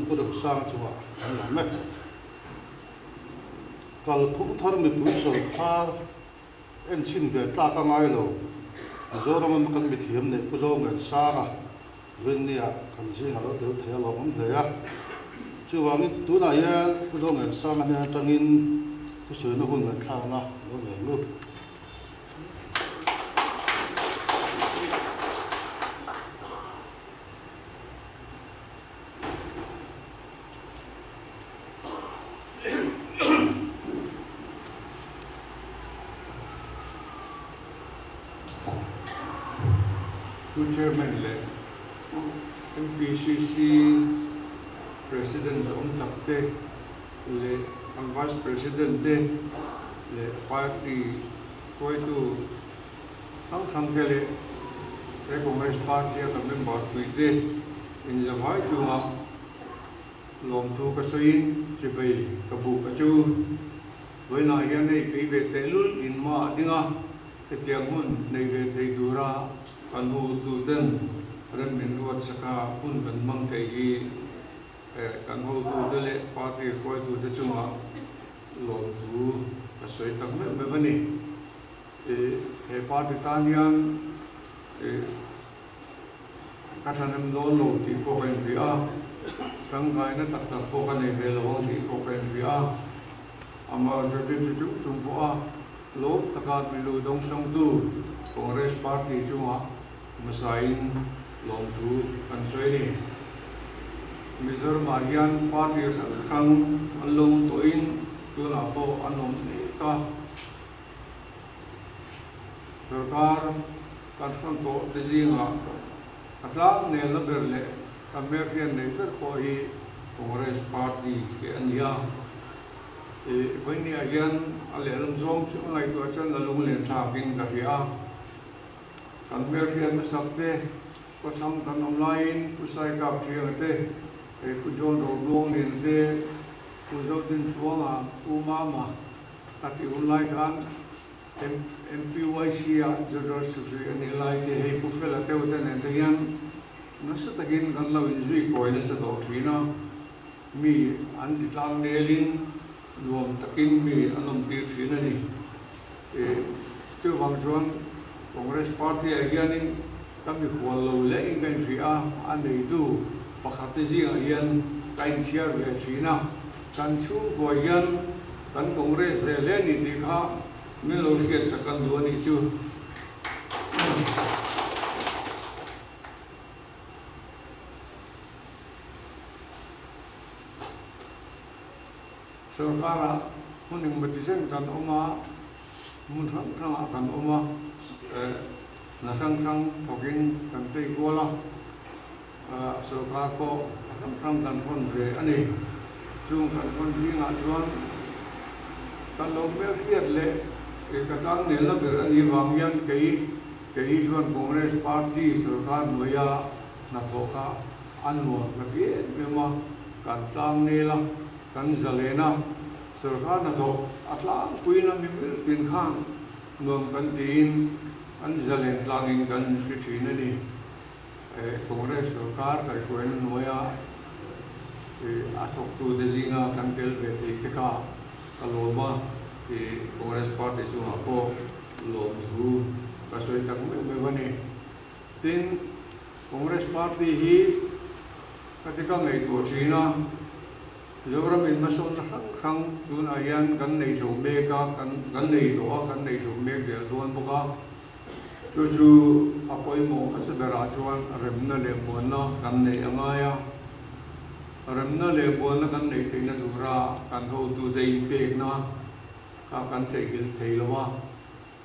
Có được sang cho bạn là mẹ kalau cũng thằng mình bùi sầu pha em xin về ta ta ngay lâu rồi mà mình cần bị thiểm này có rồi ngày sang à bên này cần gì nào đó thấy lòng không thấy à chứ vào túi này có rồi ngày sang anh đang in cái sợi nó hơn ngày sang nó ngày ngược Chairman le MPCC President Om Takte le Vice President le party koi tu thang ke le Congress Party ka member tuite in the vai tu ma lom thu ka sein se bai ka bu ka chu với na ya nei ke ve te lul in ma dinga ke tiang hun nei ve thei dura kan hu tu den ren min ruat saka hun ban mang thei hi kan hu tu de le party koi tu de chunga lom thu ka soi tak me bani he party tanian kathanem lo lo ti ko kan ri a tang kai na tak tak ko kan nei ve lo ti ko kan ri a ama je ti chu chung po a lo takat mi lu dong song tu Congress Party chunga masain long thu kan soi ni Mr. Marian Party kang along to in tu na po anom ni ka sarkar kan phong to de jinga atla ne la berle American ne per ko hi Congress Party ke ania với ni again ale lam zom chu ngai to chan la lung len tha king ka ria kan mer hian ma sakte ko tham kan online ku sai ka thiang te ku jon ro long len te ku zo tin tuanga ku mama ati online kan MPYC a General Secretary ani lai te he ku fela te utan en te yan na sa tagin kan la win zui ko ina sa do thina mi an ti tlang nelin luom takin mi anom ti thina ni chu wang chuan Congress Party again kami khwal lo le in kan ria an nei tu pakhat ji again kain chia ve thina kan chu bo yan kan Congress le ni ti kha min lo ke sakan lo ni chu sarkara huning matisen kan oma mun thang kan oma na thang thokin kan tei kola sarkar ko thang kan hon ve ani chung kan hon ji nga chuan kan lo me khiat le ka tang ne la ber ani wang yan kei chuan Congress Party sarkar moya na thoka anmo ka ke me ma kan tang ne la kan zalena sarkar na tho atlang puina mi mir tin khan ngom kan tin an zalen tlangin kan thina ni Congress sarkar kai koin noya athok tu de linga kan tel ve te ka kaloma Congress Party chu ha ko lo thu ka soi tak me bane tin Congress Party hi cái cái ngày tuổi trí na rồi ra mình mà sống nó khăng tu na yan kan nei so me ka kan nei to kan nei so me de luôn bốc ka chu apoi mo asa bera chuan rem na le mo na kan nei anga ya rem na le mo na kan nei theina tu ra kan ho tu dei pe na ka kan thei gil thei lawa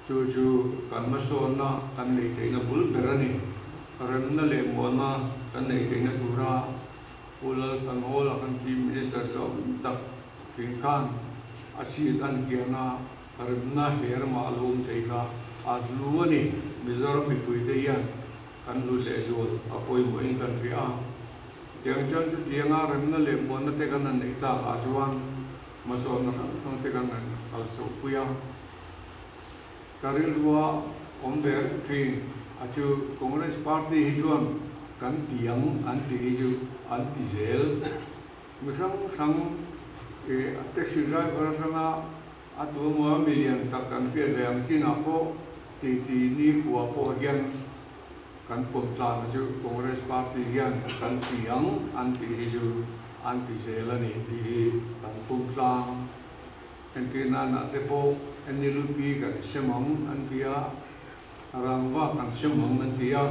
chu kan ma so na kan nei theina bul berani rem na le mo na kan nei theina tu ra ulal san hola kan chi minister so tak kin kan asid an kiana rem na her ma lum thei ka adlu ani mizoram mi pui te yan kan lu le zol apoi mo in kan fi a tiang chan chu tianga rem na le mo na te kan an nei ta a chuan ma so na kan te kan an al so puya karil wa om der thin achu congress party hi chuan kan tiang an ti ju an ti zel mi sang e taxi driver sanga atu mo million tak kan pe reng sin a po ti ni kwa po hian kan pom tlan chu congress party hian kan tiang an ti ju an ti zel ani ti kan pom tlan en ti na na te po en ni lu pi kan semang an tia rangwa kan semang an tia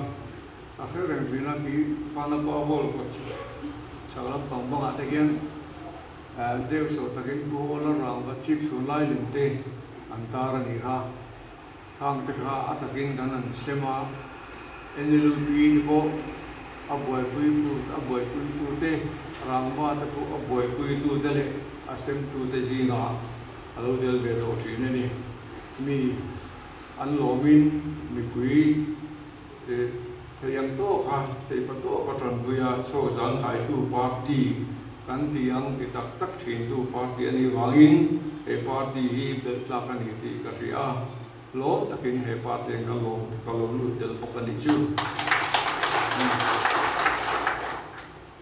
akhirnya bina ki pana pa bol ko chalam tong bang ate gen dev so takin ko ola rang ba chip so lai limte antara ni ha hang te ha atakin ganan sema enilu pi ko aboy pui tu te rang ba ta ko aboy pui tu te le asem tu te ji na alo del be ro thi ne ni mi an lo min mi pui thầy yang to kha thầy pa to pa tran buya so jang khai tu party kan tiang ti tak tak thin tu party ani wangin e party hi bel tla kan hi ti ka ria lo takin he party ka lo lu del pokani chu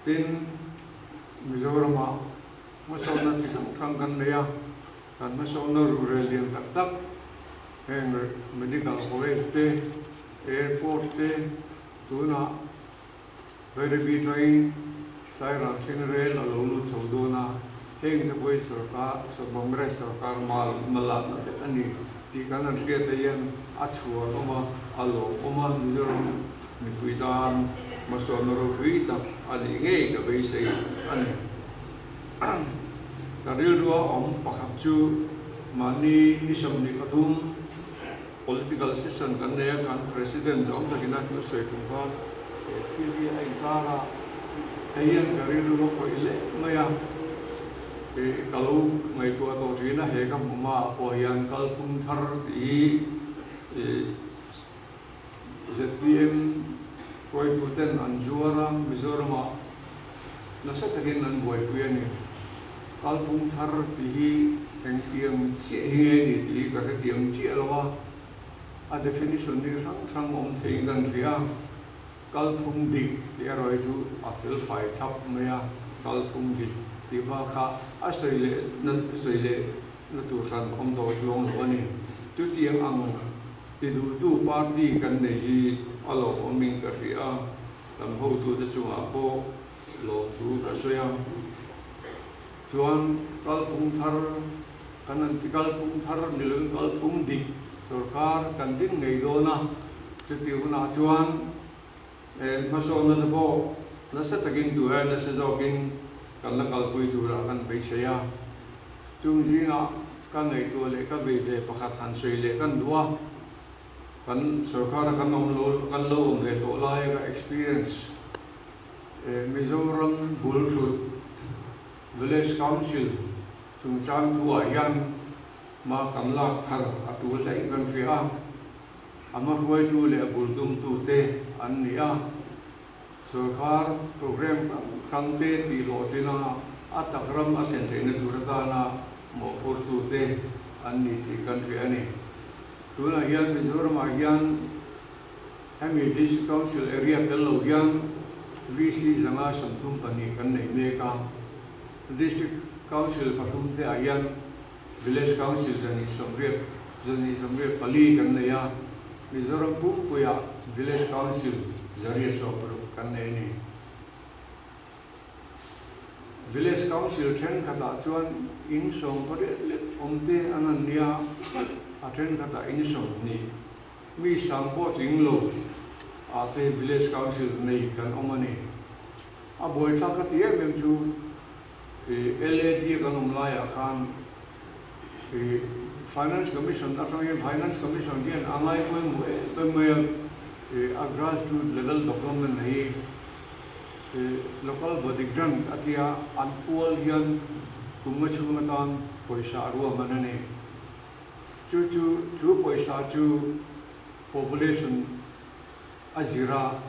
tin mizoram ma so na ti thang kan ne ya kan ma so na ru re lian tak tak heng medical college te airport te tuna very big train sai ram sin rail alo lu chodona heng te boy sarkar so congress sarkar mala ani ti kan an ke te yan achua oma alo oma mizoram mi puitan masonoro puita ali nge ka be sei ani karil ro om pakhat chu mani isam ni kathum political system kan ne kan president om ta gina thu se tum ba pbi ai kara ayan karil ro ko ile maya e kalau mai tu to thina he kam ma po yan kal pum thar ti zpm koi tu ten an juara mizorama nasa takin an boy pu yani kal pum thar ti heng tiang che he ni ti ka tiang che lawa a definition ni sang om thing dan ria kal phum dik ti roi chu a fil fai thap maya kal phum dik ti ba kha a seile nan seile na tu ran om do long lo ni tu tiang ang ti du tu party kan nei hi alo oming ka ria lam ho tu de chu a po lo tu ka soya chuan kal phum thar kanan ti kal phum thar nilung kal phum dik sarkar kan din ngai do na chu ti na chuan ma so na bo na sa takin du na sa jogin kan la kal pui du ra kan be sia chung ji na kan ngai to le ka be de pakhat han sei le kan duwa kan sarkar kan nom lo kan lo om le to lai ka experience Mizoram Bulthut Village Council chung chan tu yan ma kam lak thar atul lai kan fia ama huai tu le burdum tu te an nia sarkar program khang te ti lo tina atakram asen te na turata na mo pur tu te an ni ti kan fia ni tu na yan Mizoram yan ami district council area tel lo yan vc zanga samthum pani kan nei me ka district council pathum te ayan village council jani samret pali kan ne ya Mizoram puya village council jari so kan ne ni village council then khata chuan in song pare le omte anania a then khata in song ni mi sampo tinglo ate village council nei kan omani a boy tha khati em chu LAD kan omlaya khan finance commission atang finance commission dian angai mo a grassroots level development nei local body grant atia anpual hian kumachumatan poisa ruwa manane chu poisa chu population azira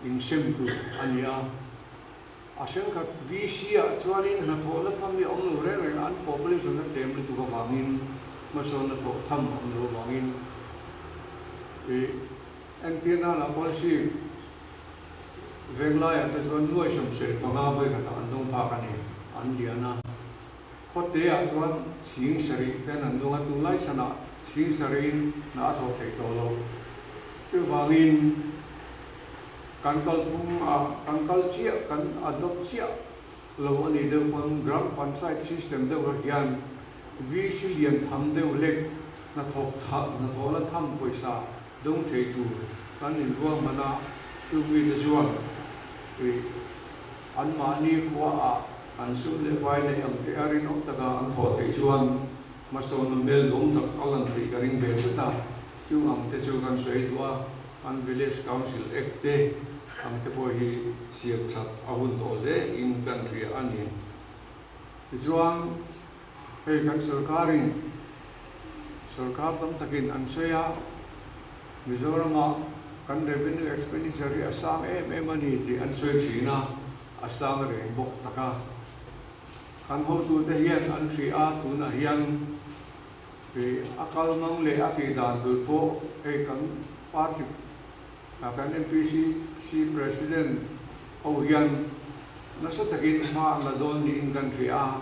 in semtu ania aseng khat VC a chuanin na thola tham ni ong lo re an population na tem tu ka wangin mason na tho tham ong lo wangin antenna la policy venglai at chuan nuai som se panga vai ka an dong pha ka ni an diana khote a chuan sing sari ten an dong tu lai chana sing sari na tho thei to lo chu wangin kankal pum a kankal sia kan adopt sia lo ani de pang gram panchayat system de hian VC lian tham de lek na thola tham poisa dong thei tu kan in ruang mana tu mi de chuan an mani kwa a an su le vai le ang te arin ok taka an tho thei chuan mason mel dong tak alan thei karing be ta chu am te chu kan sei tua an village council ekte ang te po hi siap chat ahun to le in country ani ti chuan hei kan sarkar tam takin an seya Mizoram kan revenue expenditure asam money ti an soi thina asam re bok taka kan ho tu te hian an thri a tu na hian akal mang le ati dan du po kan party kan MPC president o hian nasa takin ma la don ni in kan thri a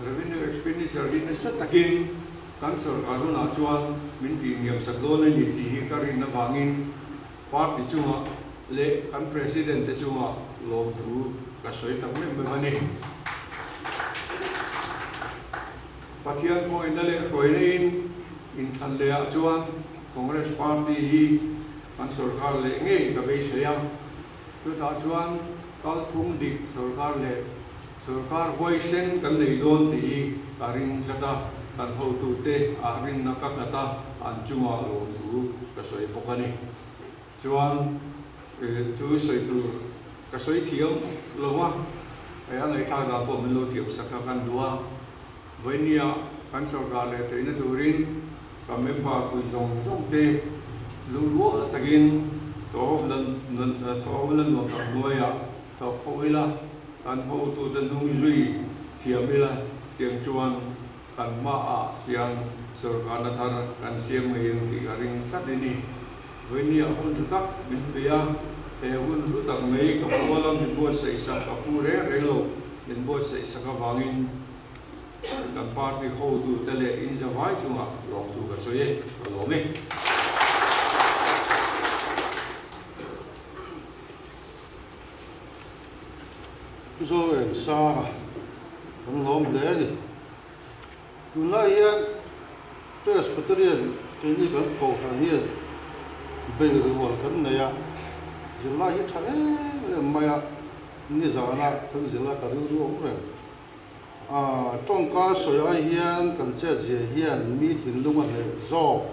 revenue expenditure din nasa takin kan sarkar na chuan min ti niam sak do le ni ti karin na bangin party chunga le kan president te chunga lom thu ka soi tak me mani pathian po in le khoirin in than le a chuan congress party hi kan sarkar le nge ka be sayam tu ta chuan kal phung dik sarkar le sarkar voicen kan le don ti karin kata kan ho tu te arin na kakata an chunga lo tu ka soi pokani chuan tu soi tu ka soi thiam lowa ai an ai tha ga po min lo tiam sakha kan duwa voinia kan sarkar le theina turin ka member ku jong te lu lo tagin to lan no ta noya to khoila kan ho tu den nu zui thiamila tiang chuan kan ma a siang sarkar na thar kan siam mai ti garing kat ni voini a hun tak min pia te hun tak mai ka bolam min bo sei sa ka pure relo min bo sei sa ka wangin kan party ho du tele in za vai chunga long tu ka soye lo me zo en sa kan lom le ni tunai hian presbyterian kini kan ko han hian be rual kan neya zilla hi tha maya ni zana kan zilla ka ru om re tong ka soya hian kan che je hian mi thin lunga le zo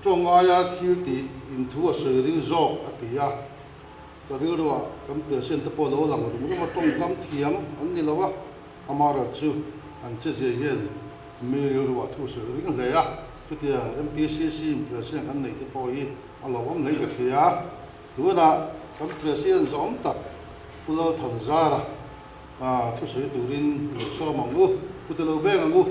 tong aya thil ti in thu a soiring zo atia ka ru ro kan present po lo lang ru ma tong kam thiam an ni lawa amara chu an che je hian mi ru wa thu soiring le ya tutia MPCC president an nei te po hi alawam nei ka thia tu na kan president zom tak pulo thanzara thu soi turin so mangu putelo be ngu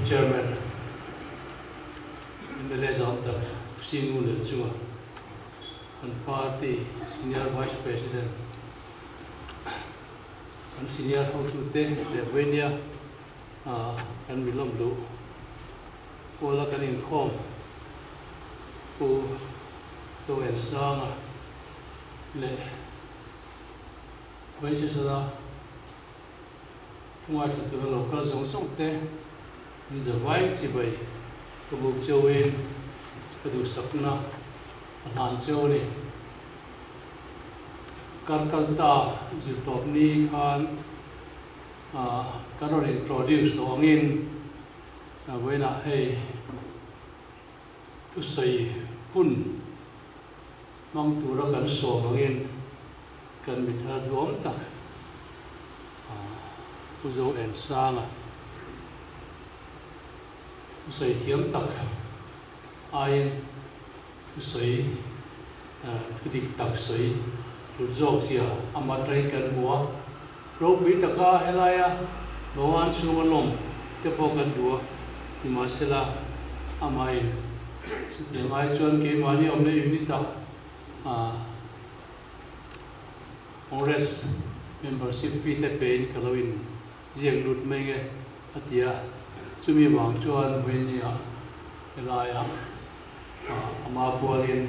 Chairman, in the lesson of the Sinu le chunga an party senior vice president an senior house te le venia an milom lu ko la kan in khom ko to en sanga le vai se sa ngoài từ từ local sống sống te in the vai chỉ vậy ko bu châu in ko du sakna han châu ni Karkalta ju top ni khan kanor introduce lo angin với na hey tu sei hun mang tu ra kan so angin kan mit ha dom tak tu zo en sang tu sei thiam tak ai tu sei tu dik tak sei tu zo sia amatrai kan bua ro bi taka helaya bawan sungalom te po kan dua ni masela amai yang ai chuan ke mani omne unita Congress membership fee te pen kalawin jiang lut menge atia chumi wang chuan venia helaya ama pualin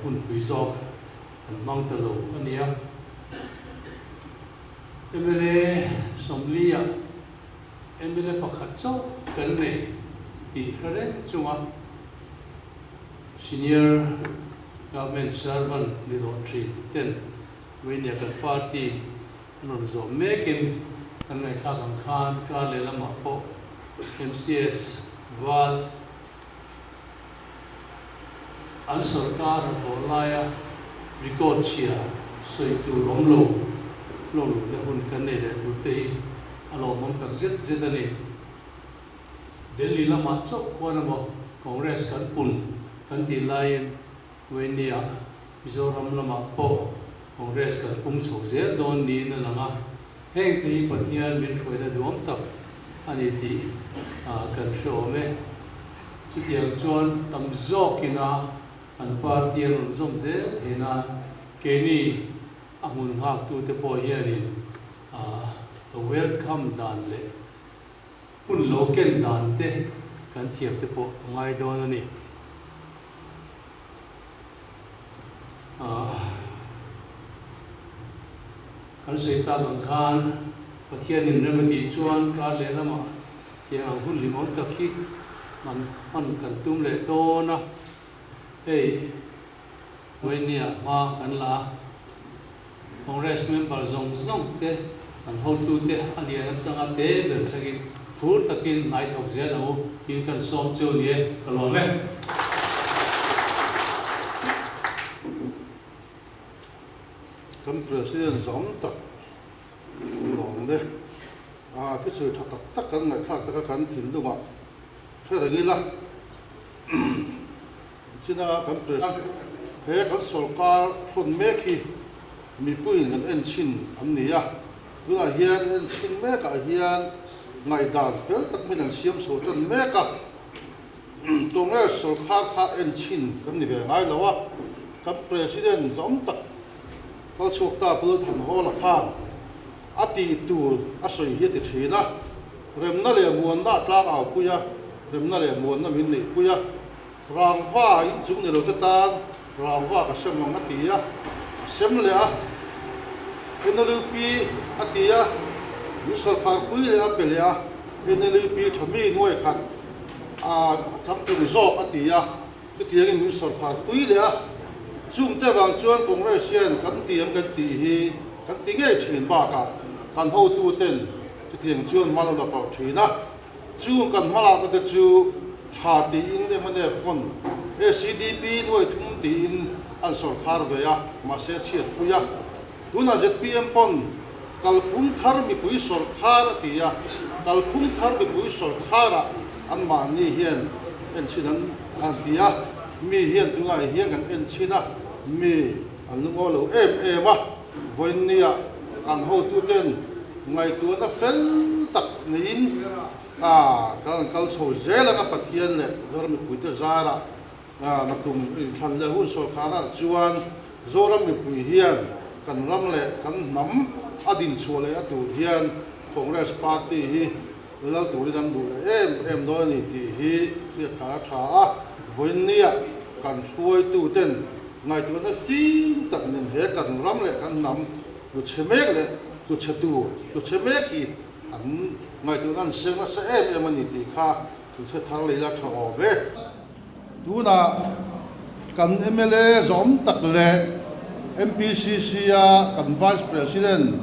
hun pui zok an mang talo ania MLA Somlia MLA pakhat chaw kan nei ti haren chunga senior government servant lido tri ten wenia kan party non zo mekin an nei khakam khan ka le lama po MCS wal an sarkar tholaya record chia soi tu lomlo lomlo le hun kan nei le tu te alo mom tak zet ani Delhi lama chok wana mo Congress kan pun kan ti lain wenia Mizoram lama po Congress kan pung chok zel don ni na lama heng ti pathian min khoi da dom tak ani ti kan show me chutiang chuan tam zokina an party an zom zel thena keni amun hak tu te po hianin welcome dan le pun local dan te kan thiap te po ngai don ani kan seita bang khan pathian in remati chuan ka le lama ya hun limon takhi man kan tum le to na hey wenia ma kan la Congress member zong te an hol tu te ani an tanga te ber thagin phur takin nai thok zel au in kan som chu ni kalome kan president zom tak long de thế sự thật tất cả này khác tất cả kan thin du ma thế là nghĩ là chỉ là kan president he kan sarkar khun me khi mi pui ngan en chin an nia la hian en chin me ka hian ngai dan fel tak min an siam so chan me ka tong le sarkar kha en chin kan ni ve ngai lawa kan president zom tak kal chok ta pul than ho la khan ati tur a soi hi ti thina rem na le muan na tla au puya rem na le muan na min nei puya rang va in chung ne lo ta tan rang va ka sem mang atia sem le a NLP atia ni sarkar pui le a pele a NLP thami noi khan cham tu resort atia ti tiang ni sarkar pui le a chung te wang chuan Congressian kan tiam kan ti hi kan ti nge thin ba ka kan ho tu ten ti tiang chuan malo la pau thina chu kan mala ka te chu tha ti in le mane phon CDP noi thum ti in an sarkar ve ya ma se chiat puya tuna ZPM pon kalpum thar mi pui sarkar atia kalpum thar mi pui sarkar an ma ni hian en chinan an tia mi hian tunga hian kan en china mi an ngo lo ma voinia kan ho tu ten ngai tu na fel tak nin kan kal so zela ka pathian le dor mi pui te zara na tum in than le hu so khana chuan zoram mi pui hian kan ram le kan nam adin chule atu hian Congress Party hi lal turi dan du le em do ni ti hi ri ta tha voin nia kan suai tu ten ngai tu na sin tak nen he kan ram le kan nam lu chemek le lu chatu lu chemek hi an ngai tu nan se na se em ani ti kha tu se thang le la tha o be tu na kan MLA zom tak le MPCC a kan Vice President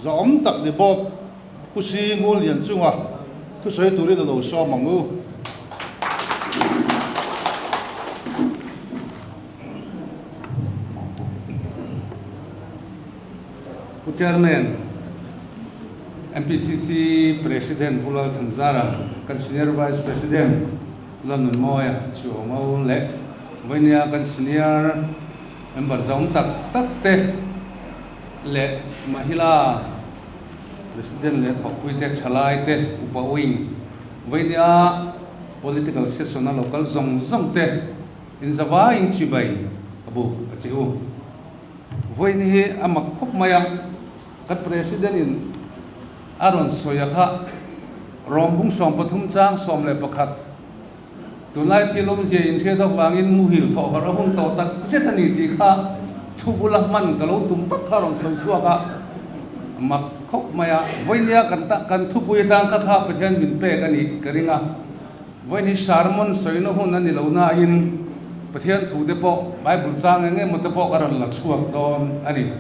zom tak ni bok kusi ngul yan chunga tu soi turi da lo so mangu Chairman, MPCC President Pulal Thanzara, Senior Vice President London Moya, Chiu Mau Le, Vania Senior Member Zong Tak Te Le Mahila President Le Thokui Te Chalai Te Upawing, Vania Political Session Local Zong Te in Zava in Chibai Abu Achiu. Vania Amakop Maya. Kat President in Aron Soyakha Rombung Som Pathum Chang Som Le Pakhat Tunai Thilom Je in Theater Wangin Muhil Tho Harahung To Tak Setani Ti Kha Thubulah Man Kalau Tumpak Kharong Sansuaka Mak Khok Maya Voinia kan Thupui Tang Kha Pathian Bin Pe Kani Karinga Voini Sarmon Soino Hun Ani Launa in Pathian Thu Depo Bible Chang Nge Matapo Karan La Chuak Don Ani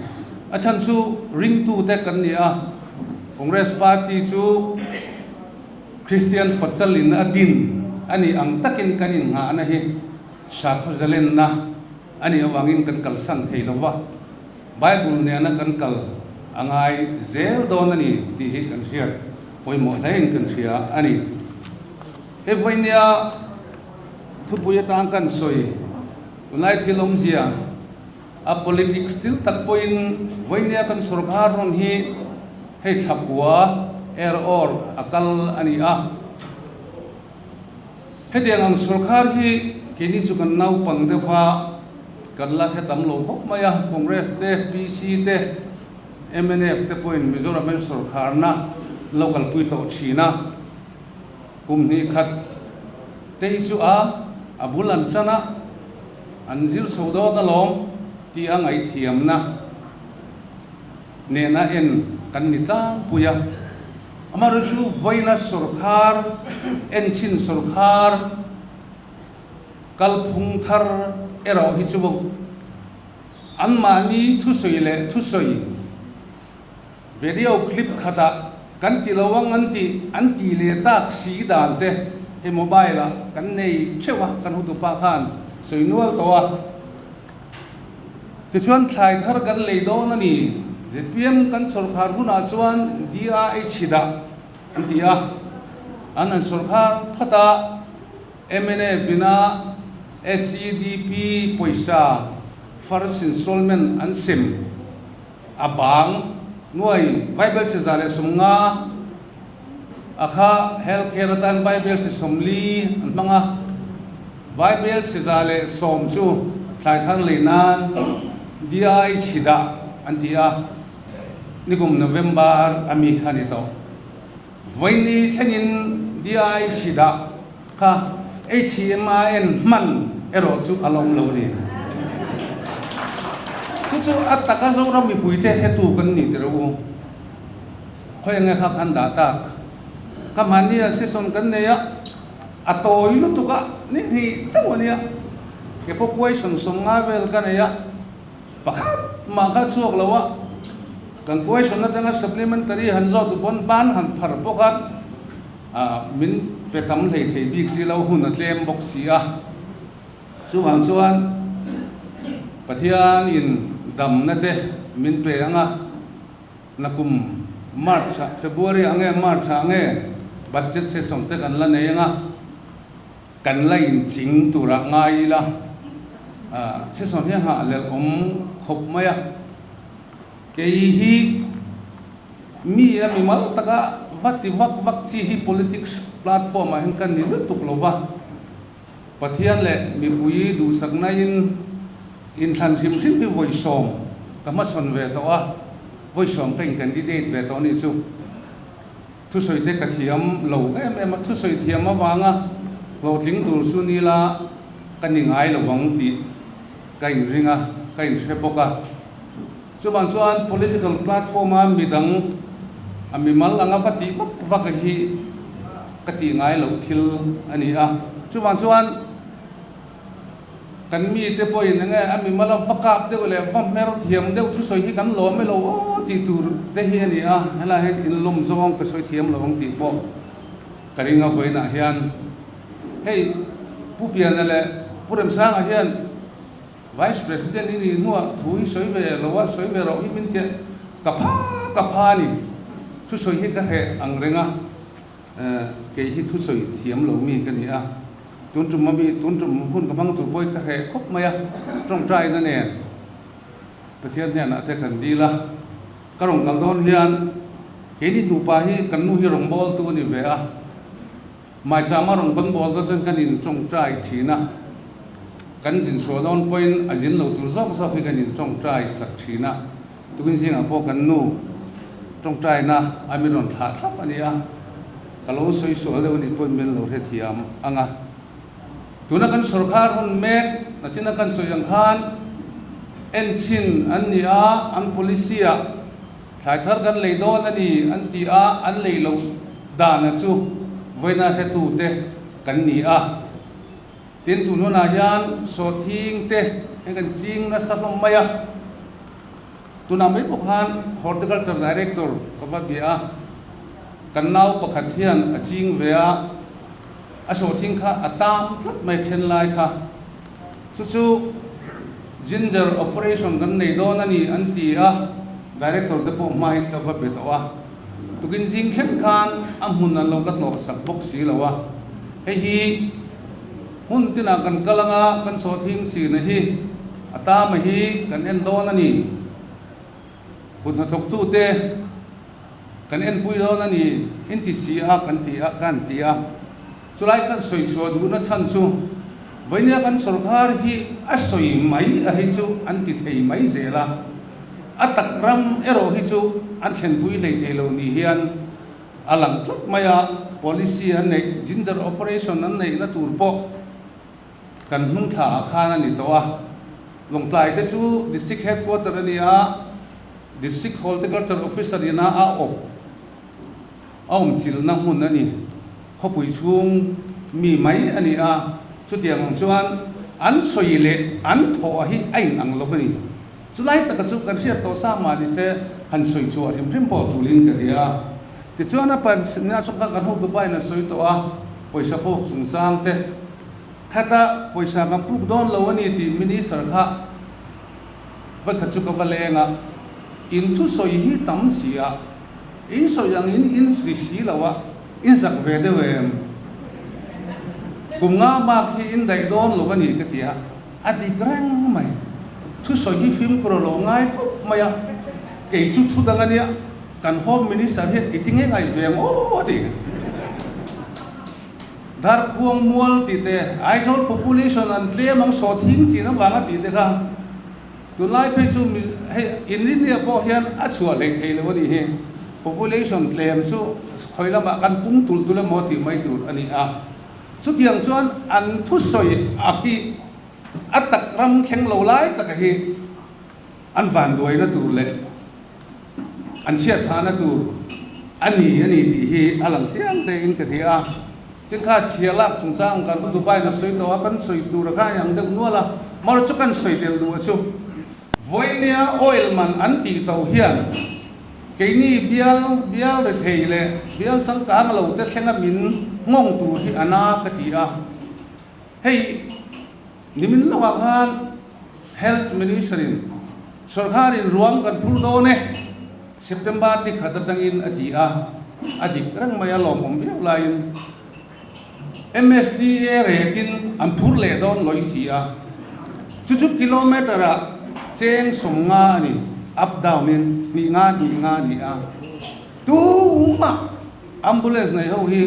Achan su ring tu te kan nia Congress Party su Christian Patsalin adin ani ang takin kanin nga anahi Shapazalen na ani awangin kan kalsan theilawa Bible ne ana kan kal angai zel don ani ti hi kan sia foi mo nain kan sia ani he voinia thupuya tang kan soi unai thilom zia a politics still tak point voinia kan sarkar ron hi hei thapua or akal ani a hediang ang sarkar hi kini chu kan nau pang de fa kan la he tam lo khop maya Congress te PC te MNF te point Mizoram sarkar na local pui to china kum ni khat te chu a abulan chana anzil sodo na long ti angai thiam na nena en kan nitang puya amaro chu voina sarkar enchin sarkar kalphung thar ero hi chu anmani thusoi video clip khata kan tilawang anti le tak si dan te he mobile la kan nei chewa kan hu tu pa khan soinual towa Tichuan thai thar kan leido na ni ZPM kan sarkar huna chuan DIH da antia anan sarkar phata MNF vina SCDP poisa first installment ansim abang nuai Bible chezale sumnga akha healthcare tan Bible se somli mga Bible chezale som chu thai thar leinan dia isida antia nikum November ami khanito voini thenin dia isida kha HMN man ero chu along lo ni chu ataka zo ram mi puite he tu kan ni tero khoi nga kha khan da tak kamania season kan ne ya atoi lu tu ka ni hi chawania ke po question songa vel kan ya pakhat maka chuak lawa kan question na tanga supplementary hanzo tu bon ban han phar pokat min petam lei thei bik si lo hun atlem bok sia chuan pathian in dam na te min pe anga nakum March February ange March ange budget se som te kan la nei anga kan la in ching tura ngai la se som he ha le khop maya ke hi mi mal taka vak chi hi politics platform a hin kan ni tuk lova ปะเทียนแหละมีปุยดูสักนัยอินทันทิมทิมที่วอยสอมก็มาสนเวตัววอยสอมเป็นกันดีเดตเวตัวนี้สุทุสอยเทกเทียมเหล่าแม่มาทุสอยเทียมมาวางอ่ะเราทิ้งตัวสุนีละกันยังไงเราหวังตีกันริงอ่ะกันเชปกอ่ะส่วน political platform มีดังมีมัลลังฟัติฟักฮีกติง่ายเราทิลอันนี้อ่ะส่วนกันมีเตปอยนั่งไงมีมัลฟักกับเดี๋ยวเลยฟังเมรถเทียมเดี๋ยวทุสอยที่กันล้อไม่ล้อตีตูเตฮีอันนี้อ่ะอะไรให้อินลมสมองก็สอยเทียมเราบางทีบอกกันริงอ่ะไฟน่ะเฮียนเฮ้ยผู้เปลี่ยนนั่นแหละผู้เริ่มสร้างเฮียนVice President ini nuah thui soi be lawa soi be ro imin ke kapha ni thu soi hi ka he angrenga ke hi thu soi thiam lo mi kan ni a tun tum mi tun tum hun ka bang tu boi ka he khop maya trong trai na ne pathian ne na te kan di la ka rong kal don hian ke ni nu pa hi kan nu hi rong bol tu ni ve a mai cha ma rong kon bol to chen kan in trong trai thinaกันจินสวดอนพอยน์อาจินเราตัวซอกซอกให้กันยินจ้องใจสักทีนะตุกินสิ่งอ่ะพอกันนู่จ้องใจนะอามิรอนถาทับอันนี้อ่ะกะเราสวยสวยเลยวันนี้พอยน์เป็นเราเทียมอ่ะงะตัวนักการสุรคาร์คนเมกนักจินนักการสวยยังคานเอ็นชินอันนี้อ่ะอัน policy อ่ะถ่ายทอดกันเลยโดนอันนี้อันที่อ่ะอันเลยเราด่านะจู่ไว้น่าเฮตุเตกันนี้อ่ะtin tu no na yan so thing te engan ching na sa long maya tu na mai pokhan horticulture director ka ba bia kan nau pakhat hian a ching ve a so thing kha atam plat mai then lai kha chu ginger operation kan nei don ani an ti a director te po mai ka ba be to a tu kin jing khem khan am hun na lo kat lo sak bok si lo wa he hiหุ่นที่นักกันกำลังกันโสทิ้งสื่อนะฮีอัตมาฮีกันเอ็นโดนั่นนี่หุ่นทกตู้เตะกันเอ็นปุยโดนั่นนี่เอ็นที่สีอากันตีอากันตีอาสุดท้ายกันสวยสวยดูนั่นชั้นสูวันนี้กันสุรคาร์ฮีอัศวยไหมอะฮิจูอันติดเหยไหมเจล่าอัตกรัมเอโรฮิจูอันเข็นปุยเลยเทโลนี่เฮียนอลังทุกมายา policy อันไหน ginger operation อันไหนนั่นตูร์ปอกันหุ่นถ่าอาคารนั่นนี่ตัวลงปลายแต่ชู district headquarter นี่อ่ะ district horticulture officer นี่นะเอาจิลนั่งหุ่นนั่นนี่เขาปุยชุงมีไหมอันนี้อ่ะชุดเดียงของชวนอันสวยเละอันโถหิไอ้อังลบนี่ชุดไล่ตะกสุกันเสียตัวสามมาดิเสหันสวยชัวริมริมปอตูลินกันดีอ่ะแต่ชวนนั้นเป็นสิ่งน่าสนใจกันหุ่นตัวใบน่ะสวยตัวปุยสะโพกสูงสร้างเตถ้าปอยชากันปลุกโดนเราวันนี้ที่มินิสร์ค่ะว่าขจุกวันเลงอ่ะอินทุสอยฮีตั้มเสียอินสอยยังอินสิสีแล้ววะอินสักเวเดเวมกุมงามากที่อินได้โดนเราวันนี้ก็ที่อ่ะอดีตแรงไหมทุสอยฮีฟิล์มโปรโลง่ายก็ไม่อ่ะเกี่ยจุดทุดังนี้กันโฮมมินิสร์เฮ็ดอีทิ้งให้ไงเวมโอ้ดิดาร์พวงมัวติเตไอโซล population อันเลี้ยมังสอทิ้งจีนบางติเตค่ะตัวไล่ไปสู่ให้อินเดียพอเห็นอัศวะเล็กเทเลยวันนี้ population เลี้ยมสู่คอยละมากันปุ้งตุลตุลมอติไม่ตุลอันนี้อ่ะสุดอย่างส่วนอันทุสอยอาปีอัตตะรำแข็งเหลาไล่ตะกะฮีอันฝันด้วยนะตุลเลยอันเชียดพานะตุลอันนี้ที่ฮีอลังเชียงเต็งกะทีอ่ะจึงข้าเชียร์ลักสงสารกันดูไปนะสวยตัวกันสวยตัวราคาอย่างเดิมนัวละมาเราชุกันสวยเดียวดูชุวันนี้ออยล์มันอันตีเตาเฮียนเกี่ยนี่เบียลเลยเทเลยเบียลสังกัดเราแต่แค่งั้นมินงงตัวที่อนาคติอ่ะเฮ้ยนี่มินระหว่าง health ministry สุรคารินรวมกันพูดโดนเนี่ย September ที่ขัดจังอินอดีตรังมายาลอมผมเรียกลายMSDA เรกินอันพูดเลยโดนลอยเสียจุดกิโลเมตรอะเจงส่งงานี่ up down นี่งาอ่ะตู้มา ambulance ในเขาฮี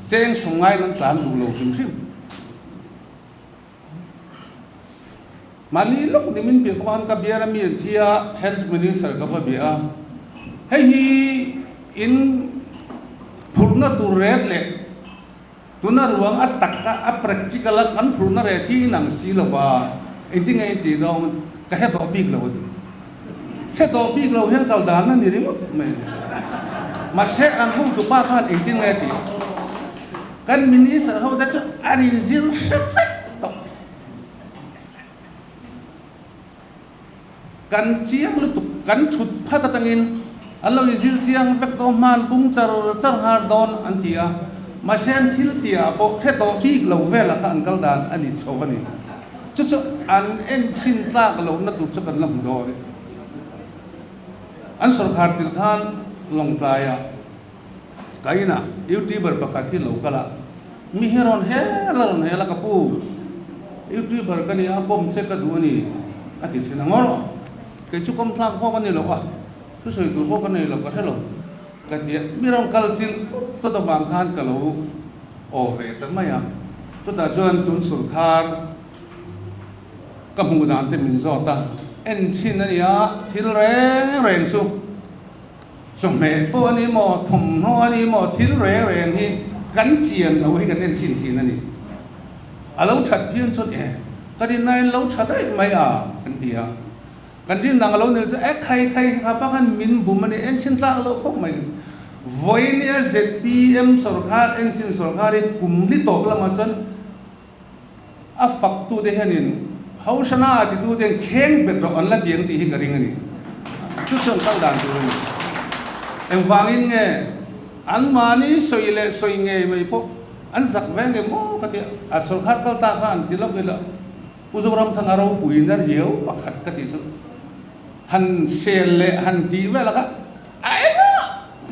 เจงส่งงานั้นตามดูโลคิม mali lok ni min bi kon ka biara mi thia health minister ka bia hei hi in phurna tu red le tuna ruang atak ka practical kan phurna re thi nang si lo ba inting ai ti do ka he do big lo he do big lo hen kal dan na ni ring me ma se an hu tu pa khan inting ai ti kan minister how that's ari zil perfecto kan chiang lu tu kan chut pha ta tangin allo zil chiang perfecto man pung char har don antia ma sen thil tia bo khe to big lo vela khan kal dan ani chowani chu chu an en chin tla lo na tu chakan lam do an sarkar til khan long playa kaina youtuber bakathi lo kala mi heron hela ka pu youtuber kani a kom se ka duani ati thina ngor ke chu kom thlang ko kani lo a chu soi tu ko kani lo ka thelo ka dia mi rong kal chil to da bang khan ka lo o ve ta maya to da chuan tun sarkar ka hmu dan te min zo ta en chin ani a thil reng chu so me po ani mo thum no ani mo thil reng hi kan chian lo hi kan en chin thi na ni a lo that pian chot ka din nai lo that ai mai a kan dia kan din nang lo ne e khai ha pa kan min bum ani en chin tla lo khop mai voi ni a ZPM sarkar en chin sarkar kum li to la ma chan a fak tu de hanin hausana ti tu de kheng bet ro an la tiang ti hi ka ring ani chu chon kal dan tu ni em wangin nge an mani soile soinge mai po an sak venge mo ka ti a sarkar kal ta khan ti lok la uzuram thangaro puinar hiu pakhat ka ti su han sel le han ti vela ka ai na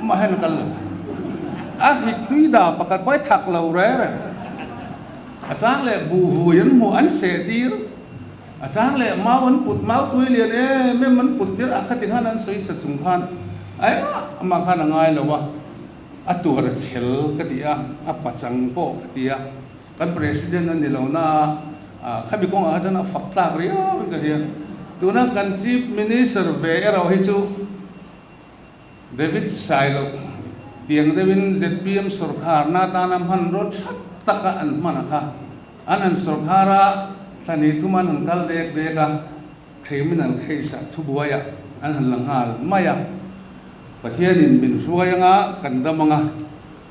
ma han kal a hi tuida pakat pai thak lo re a chang le bu vuyan mu an se tir a chang le mau an put mau tui lian me man put tir a khatin han an soi sa chung khan ai ma khan ngai lo wa a tur chel ka ti a pachang po ka ti a kan president an ni lo na khami kong a jana fakta riya ka dia tuna kan chief minister ve ero hi chu David Silo tiang Devin ZPM sarkar na tanam han rot taka an manakha anan sarkara thani tuman han kal dek deka criminal case thubuaya an han langhal maya pathianin bin suaya nga kandamanga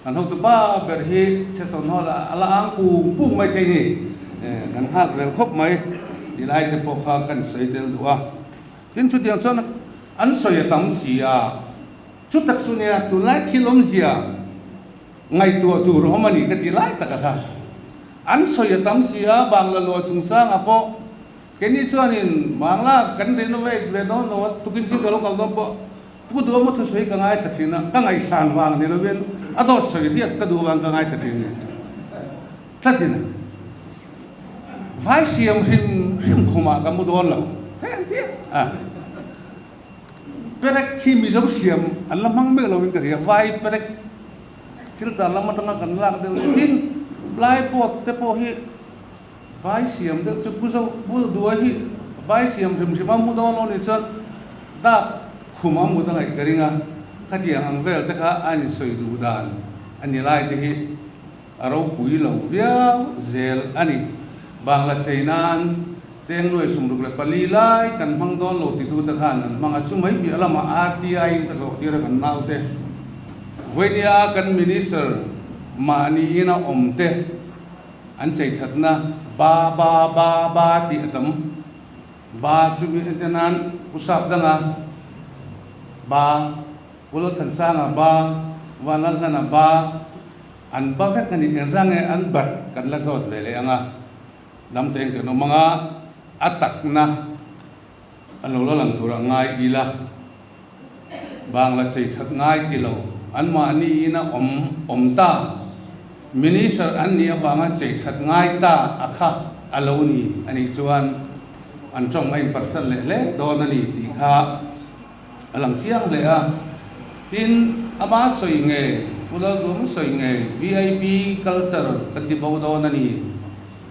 an hok ba ber hi se son hola ala ang pu mai thei ni kan hak rel khop mai dilai te po kha kan soitel duwa tin chu tiang chon an soya tam sia chu tak sunia tu lai thilom sia ngai tu tu ro mani ka dilai ta ka an soya tam sia bangla lo chung sa nga po keni chuanin mangla kan renovate ve no no tukin si kalo kal po pu du mo thu soi ka ngai thina ka ngai san wang ni lo ben ado soi riat ka du wang ka ngai thina tatina vai siam him khuma ka mu don lo ten ti perek khi mi jom siam an lamang me lo win ka ria vai perek sil cha lam tanga kan lak de tin blai pot te po hi vai siam de chu bu du hi vai siam rim rim mu don lo ni chon da khuma mu da ngai ka ringa khatiang ang vel te kha ani soi du dan ani lai te hi aro pui lo via zel ani bangla chainan cheng noi sumruk le pali lai kan mang don lo ti tu ta khan manga chumai bi alama RTI ka so tira kan naute voinia kan minister mani ina omte an chei thatna ba ti atam ba chu bi tenan usap danga ba ulo than sanga ba wanal na ba an ba ka kan ni zange an bat kan la zot le le anga nam teng ke no mga atak na ano lo lang tura ngai ila bangla chei that ngai tilo an ma ni ina om ta minister an ni banga chei that ngai ta akha aloni ani chuan an chong ai person le le do na ni ti kha alang chiang le a tin ama soi nge pula dum soi nge VIP culture kan ti bo do na ni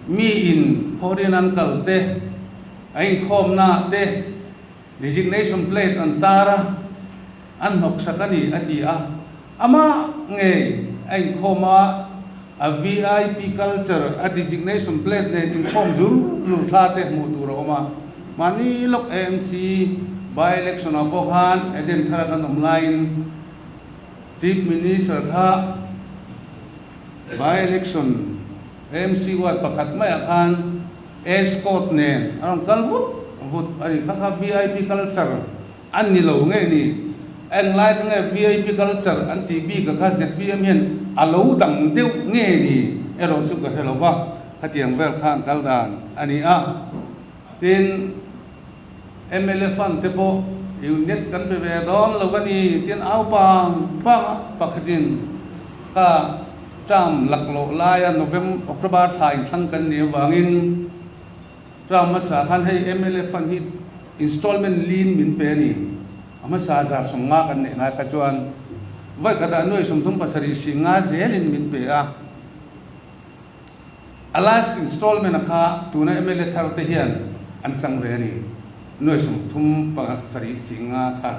mi in foreign an kalte ai khom na te designation plate antara an nok sakani ati a ama nge ai khoma a VIP culture a designation plate ne in khom zur tha te mu tu ro ma mani lok MC by election apohan eden tharakan online chief minister kha by election MC wat pakhat mai akhan escort ne anong kalvut vut ari kha VIP culture an ni lo nge ni ang lai nge VIP culture an TV ka kha ZPM hen alo dang deu nge ni ero su ka helo wa khatiang vel khan kaldan ani a tin MLF fan te po unit kan pe ve don lo kan ni tin au pang pakhatin ka tram lak lo lai November October thai thang kan ni wangin tram ma sa khan hei MLF fan hi installment lien min pe ni ama sa za songa kan ne na ka chuan vai ka da noi som thum pasari singa zelin min pe a alas installment kha tuna MLF thar te hian an sang ve ni noi som thum pasari singa kha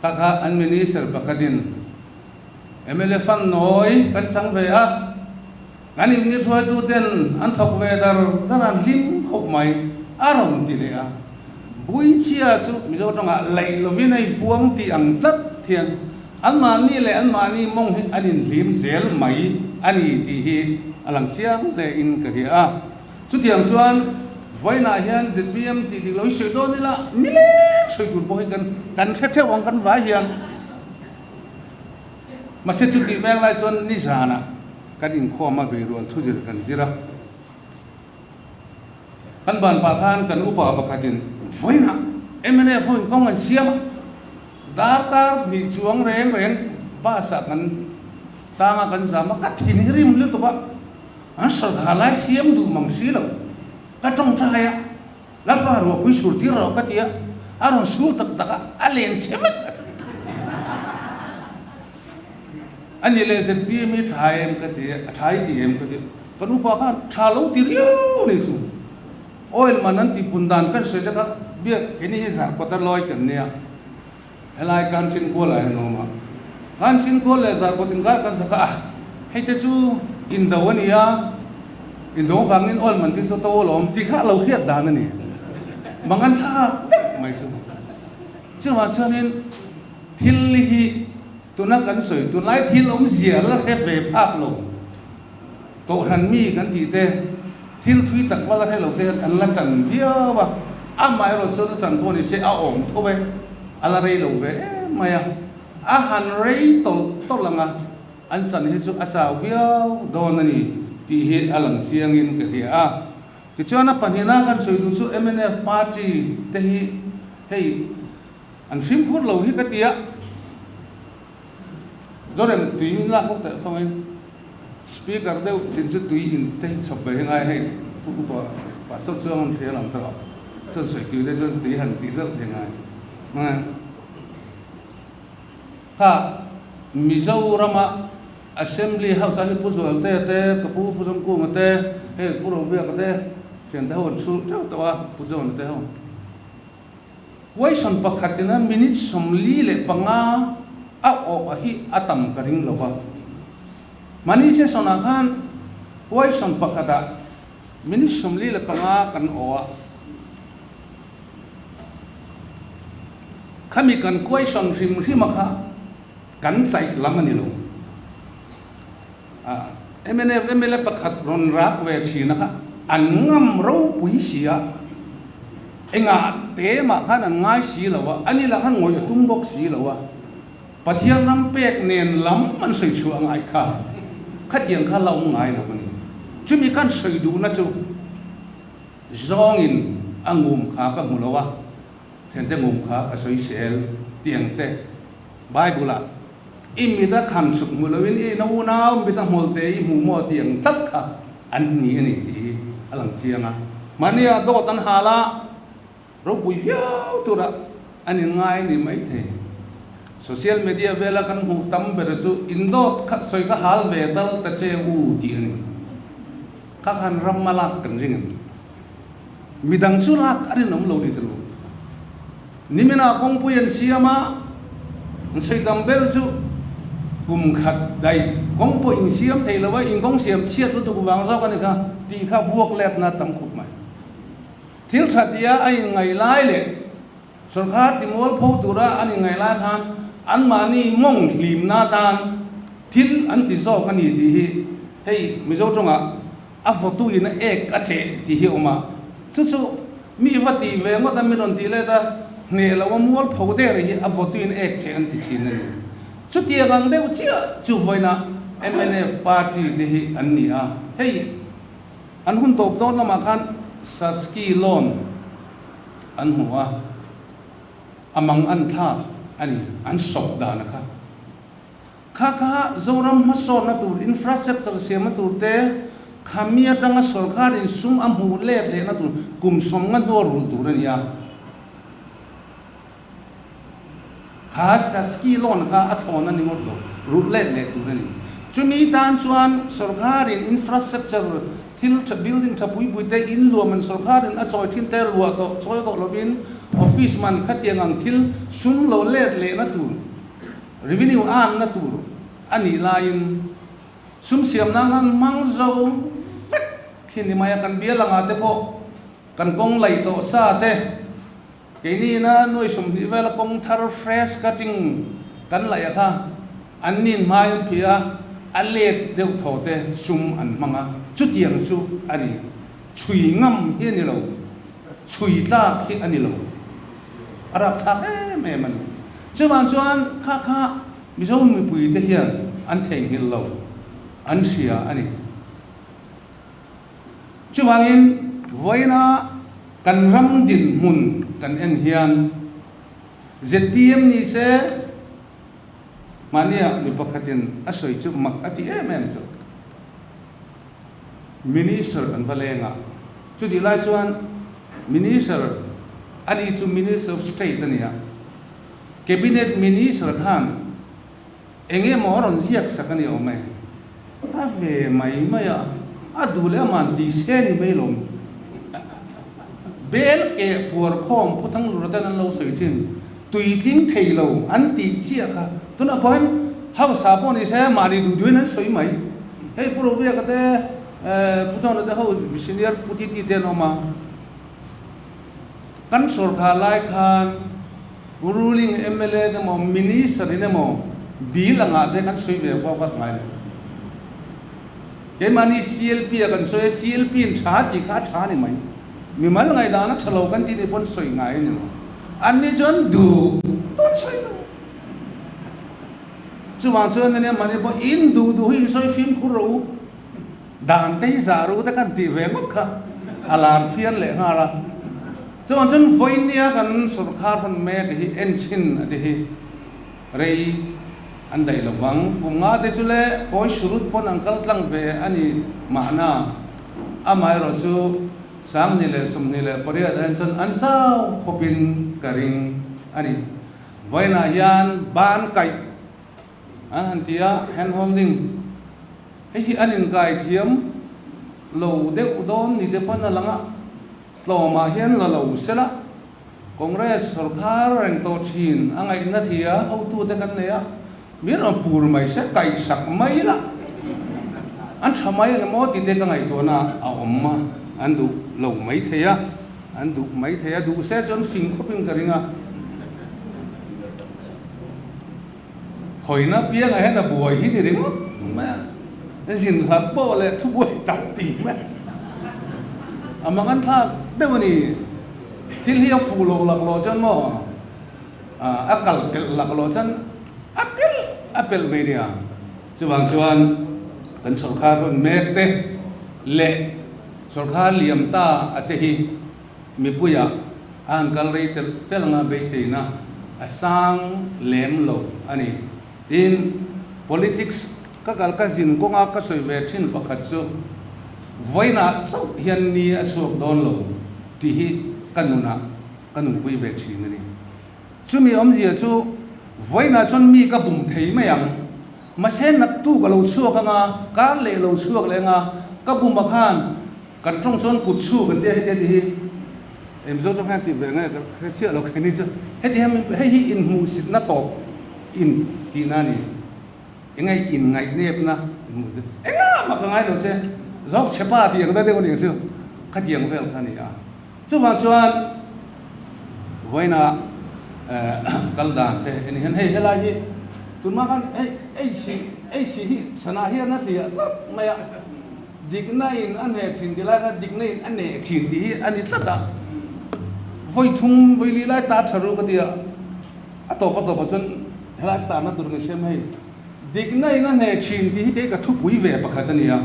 ta kha an minister pakadin MLF fan noi kan sang ve a ngani ni thoi tu ten an thok ve dar dan lim khop mai arom ti le a bui chia chu mi zo tonga lei lovin ai buang ti ang tat thian an ma ni le an ma ni mong hi anin lim zel mai ani ti hi alang chiang le in ka hi a chu tiang chuan voina hian ZPM ti di loi se do ni la ni le soi tur bo hi kan the wang kan va hian ma se chu ti mek lai chuan ni sana kan in kho ma be ruan thu zir kan zira kan ban pa khan kan upa pakhatin voina MNF phoi kong an siam dar tar ni chuang reng ba sa kan tanga kan sama ka thin rim le to ba an sar halai siam du mang si lo ka tong cha ya la ba ro kui sur ti ro ka tia aron su tak taka alen semet ani le se pi mi thai ka tia thai ti em ka tia kan upa khan thalo ti riu ni su oil manan ti pundan kan se ka bia kini za ko ta loi kan nia helai kan chin ko la no ma kan chin ko le za ko tin ga kan sa ka hei te chu in do ni ya in do khang nin oil man ti so to lom ti kha lo khiat dan ni mangan tha mai su chu ma chuanin thil li hi tuna kan soi tu lai thil om zia la he ve phap lo to han mi kan ti te thil thui tak wala he lo te an la chan via ba amai ro so chan ko ni se a om tho be ala rei lo ve maya a han rei to langa an san he chu a cha via don ni ti he alang chiang in ka hi a ti chuan a panhina kan soi du chu MNF party te hi hei an phim phur lo hi ka tia dorem tui min la ko ta phangin speaker deu chin chu tui in te chop be ngai hei pu pa so chuang the lam ta chân soi tui de chân tí hẳn tí rất thế ngay mà ha Mizoram Assembly House ahi puzual te kapu puzam ku ngate he puro bia kate chen da hon su ta tawa puzon te ho question pakhatina minute somli le panga a o ahi atam karing loba mani se sonakan question pakhata minute somli le panga kan o kami kan question rim makha kan sai lamani lo MNF MLF pakhat ron rak ve china kha an ngam ro pui sia enga te ma khan an ngai si lawa ani la khan ngoi tung bok si lawa pathian ram pek nen lam man sei chu angai kha khatiang kha lau ngai na mani chumi kan sei du na chu zong in angum kha ka mulawa thente ngum kha ka sei sel tiang te bible imida kham suk mulawin e no na bita molte I mu mo tiang tat kha an ni ani ti alang chianga mania do tan hala ro pui fiao tura ani ngai ni mai the social media vela kan hu tam berasu indot kha soi ka hal ve dal ta che u ti ani ka han ram malak kan ring midang chulak arin om lo ni tru nimina kong puyan siama sei dambel chu kum khat dai kong po in siam thei lawa in kong siam chiat lu tu wang zo kan ka ti kha vuak let na tam khup mai thil thatia ai ngai lai le sarkar timol pho tura ani ngai la than an mani mong lim na tan thil an ti zo kan ni ti hi hei mi zo tonga a fotu in ek a che ti hi oma chu mi vati ve ma da mi non ti le da ne la wa mol pho de ri a fotu in ek che an ti chin ni chu ti gang de chia chu voina MNF party de hi an ni a hei an hun top don na ma khan saski lon an huwa amang an tha ani an sok da na kha zoram ma so na tur infrastructure se ma tur te khamia tanga sarkar in sum am hu le na tur kum som nga dor ru tur ni ya kha saski lon kha athon na ni mot do ru le tur ni chumi dan chuan sarkar in infrastructure thil cha building cha pui te in lo man sarkar in a choi thin te ruwa to choi ko lovin office man khatiang ang thil sum lo le na tur revenue an na tur ani lain sum siam na ngan mang zo khini maya kan bia langa te po kan kong lai to sa te ke ni na noi sum ni vel kong thar fresh cutting kan lai kha anin mai pia alet deu tho te sum an manga chu tiang chu ani chui ngam hi ni lo chui la khi ani lo arab tha me man chuan kha mi zo mi pui te hian an theng hil lo an sia ani chuwangin voina kan ram din mun kan en hian ZPM ni se mania mi pakhatin asoi chu mak ati so minister an valenga chu di lai chuan minister ani chu minister of state ania cabinet minister khan enge moron ziak sakani ome ave mai maya adule man di sen melom bel ke por khom puthang luratan lo soitin tuiting theilo anti chia kha tuna boy how sapon is a mari du duin soi mai hey puro bia kate puthang na ho senior putiti te no ma kan sarkar lai khan ruling MLA na mo minister ni mo bilanga de kan soi ve ko ka ngai ke mani CLP kan soi CLP in tha ti kha tha ni mai mi mal ngai da na thalo kan ti ni pon soi ngai ni an ni jon du ton soi no chu wang chuan ne mani bo in du hi soi film ku ro dan te za ru ta kan ti ve mot kha alarm phian le ha la chu wang chuan voinia kan sarkar han me hi enchin ade hi rei andai lawang punga de sule koi shurut pon angkal tlang ve ani mana amai ro chu samni le sumni le pariat an chan an chau khopin karing ani voina yan ban kai an hantia hand holding hi anin kai thiam lo de udon ni de pan langa lo ma hian la lo sela congress sarkar reng to chin angai na thia au tu te kan ne ya mir on pur mai se kai sak mai la an thamai na mo ti te ka ngai to na a omma an du lo mai theya an du mai theya du se chon fing khoping karinga hoina pia nga he na buai hi ni ring ma jin kha po le thu buai tak ti ma amangan tha de wani thil hi fu lo lak lo chan mo akal kel lak lo chan apel media chuan kan sarkar ron mekte le sarkar liam ta atehi mipuya an kalrei telanga beisina asang lem lo ani tin politics ka kalka jin ko nga ka soi ve thin pakhat chu voina chau hian ni a chuak don lo ti hi kanuna kanu pui ve thin ni chumi omji chu voina chon mi ka bum thei mayang masen nak tu ka lo chuak nga ka le lo chuak le nga ka bum khan kan trong chon kut chu kan te he te hi em zo to han ti ve nga ka sia lo khani chu he hi in mu sit na to in ti na ni engai in ngai nep na mu chu enga ma ka ngai lo se zok chepa ti ang da de ko ni chu ka ti ang vel khani a chu ma chuan voina kal dan te en hen he hela hi tun ma kan ei si hi sana hi na ti ma ya dignain an he thin dilai ka dignain an ne thin ti ani tlata voi thum voi li lai ta tharu ka dia atop chun hela ta na tur nge sem hei dignain an ne thin ti ke ka thu pui ve pakhat ania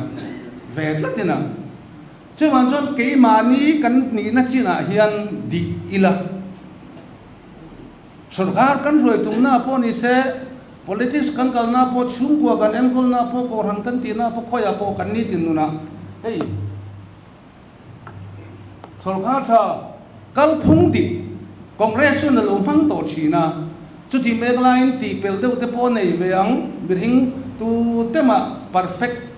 ve tlatina chu man chon ke ma ni kan ni na china hian dik ila sarkar kan roi tum na po ni se politics kan kal na po chung ko kan engol na po ko han kan ti na po khoya po kan ni tin na hey sarkar tha kal phung di congressional umhang to china chu ti megline ti pel de te po nei veang birhing tu tema perfect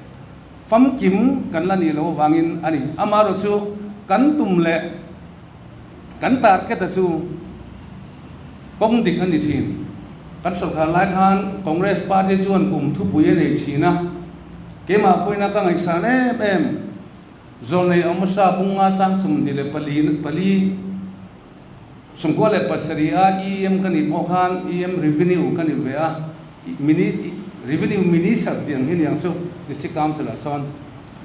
fam kim kan la ni lo wangin ani amaro chu kan tum le kan tar ke ta chu kong dik ani thin kan sarkar lai khan congress party chuan kum thu pui nei china kema poina ka ngai sa ne em zone nei amsa bunga chang sum dile pali sum ko le pasaria em kan i po khan em revenue kan i ve a revenue minister tiang hin yang so district council son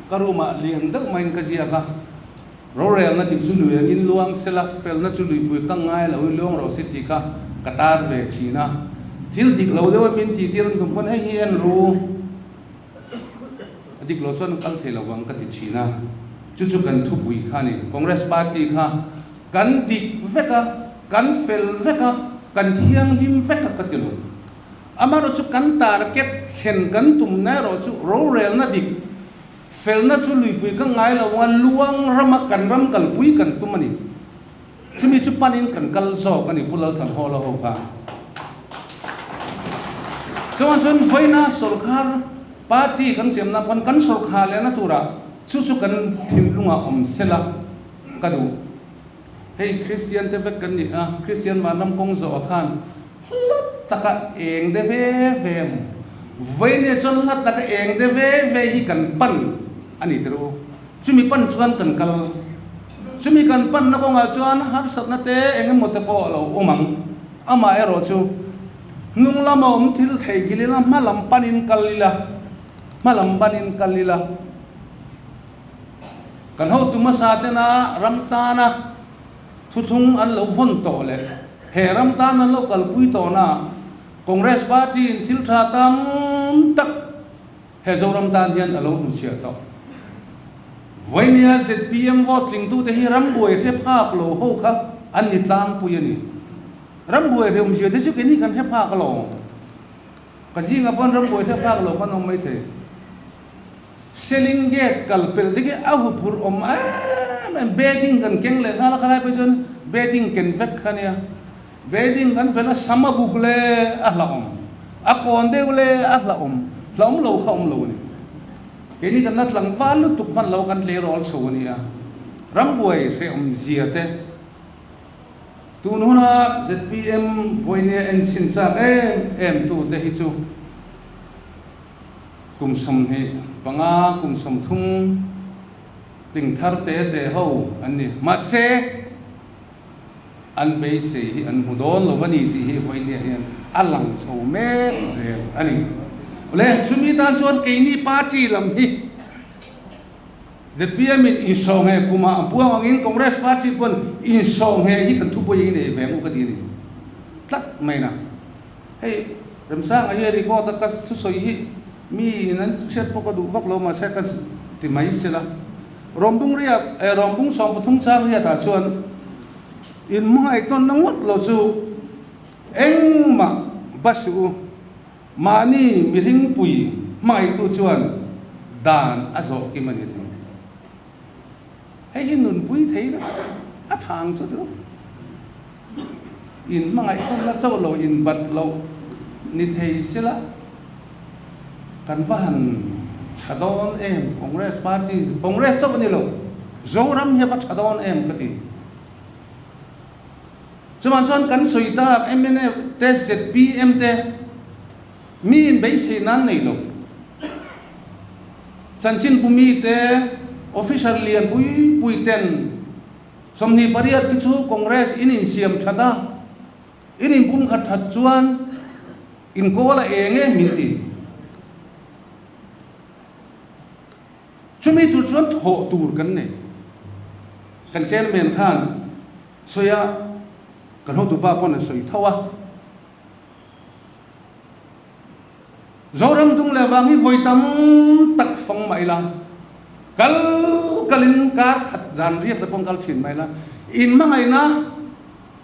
karuma lian dak main ka jia ka rorel na dik zulu in luang sela fel na chului pui ka ngai lo luang ro city ka qatar ve china thil dik lo dewa min ti tiran kum kon hi en ru dik lo son kal thela wang ka ti china chu kan thu pui khani congress party kha kan dik veka kan fel veka kan thiang him veka ka ti lo amaro chu kan target hen kan tum na ro chu ro rel na dik fel na chu lui pui ka ngai lo wan luang rama kan ram kal pui kan tumani chumi chu panin kan kal zo kan i pulal than ho lo ho ka kawan chun voina sarkar party kan siam na kan sarkar le na tura chu kan thin lunga sela kadu hey christian te vek kan ni christian ma nam kong zo khan taka eng de ve voine chon la taka eng de ve hi kan pan ani tero chumi pan chuan kan kal chumi kan pan na ko nga chuan har sat na te engem mo te po lo umang ama ero chu nung lama thil thei gilila malam panin kalila kan ho tuma sa te na ramta na thuthung an lo von to le he ramta na lo kal pui to na congress party in thil tha tam tak he zo ramta hian alo chia to voinia zpm vote ling tu te hi rambuai re phak lo ho kha an ni tlang pui ani rambuai re chia te chu ke ni kan he phak lo ka ji nga pon rambuai re phak lo kan ong mai the selling gate kal pel de ke ahu phur betting kan keng le ngala khala pe jon betting ken vek khania betting kan pela sama bugle ahlaom akon de ule ahlaom hlom lo khom lo ni keni kan nat lang fal tu pan lo kan le rol so ni a rambuai re ziate tu nuna zpm voine en sin cha em tu te hi chu kum som he panga kum som thum ting thar te ho ani ma se an be se hi an mudon lo vani ti hi voine hian alang chho me ze ani le sumi tan chon ke ni party lam hi zpm in song he kuma puang in congress party pon in song he hi kan thu poi ne ve mu ka di ni tlat mai na hey ramsang ai ri ko ta ka su soi hi mi nan set po ka du vak lo ma se kan ti mai se la rombung ria rombung song pathung chang ria ta chuan in mai ton nangot lo chu eng ma basu mani miring pui mai tu chuan dan azo ki mani thang hey hin nun pui thei na a thang chu tu in mangai ton la chaw lo in bat lo ni thei sela kan van chadon em congress party congress so ni lo zoram he va chadon em kati จะมันส่วนกันสวยตาเอ็มเอเตเซปีเอ็มเตมีนไปเสนั้นในโลกสันชินปุมีเตออฟฟิเชียลเลียนปุยเต็นสมนิปริยัติกิจูคอนเกรสอินิเซียมชัดาอินิปุ่มขัดทัดจวนอินโกละเองมิติชุมีตุจวนโหตูรกันเนี่ยกันเชนเมนขันสวยกันหัวตุบ้าปนสวยเท่าวะZoram tung le wangi voi tam tak phong mai la kal kalin kar khat jan riat ta pong kal thin mai la in mangai na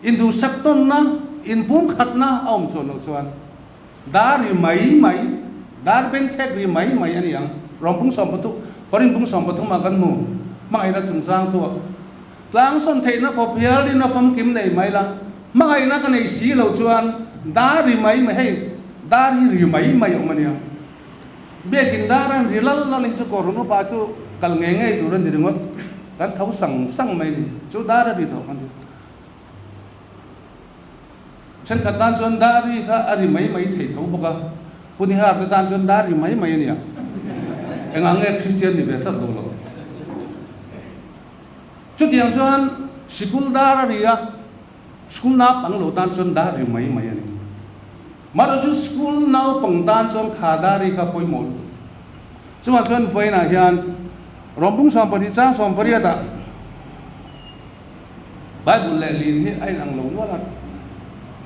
in du sak ton na in pum khat na aum chon no chuan dar ri mai dar ben thek ri mai ani yang rom pung som patu korin pung som patu ma kan mu mangai na chung sang tu tlang son thei na ko phial din na fam kim nei mai la mangai na ka nei si lo chuan dar ri mai hei dari rimai omania bekin daran rilal laling su koruno pa chu kal nge duran diringot kan thau sang mai chu dara di tho kan chen ka tan chon dari ka ari mai thei thau boka puni har ta tan chon dari mai ania engange christian ni beta do lo chu tiang chon sikul dara ria skul na pang lo tan chon dari mai ani Marasu school now pangtan chon khadari ka poi mol chuma chon voina hian rompung sampani cha sampari ata bible le lin hi ai ang lo wala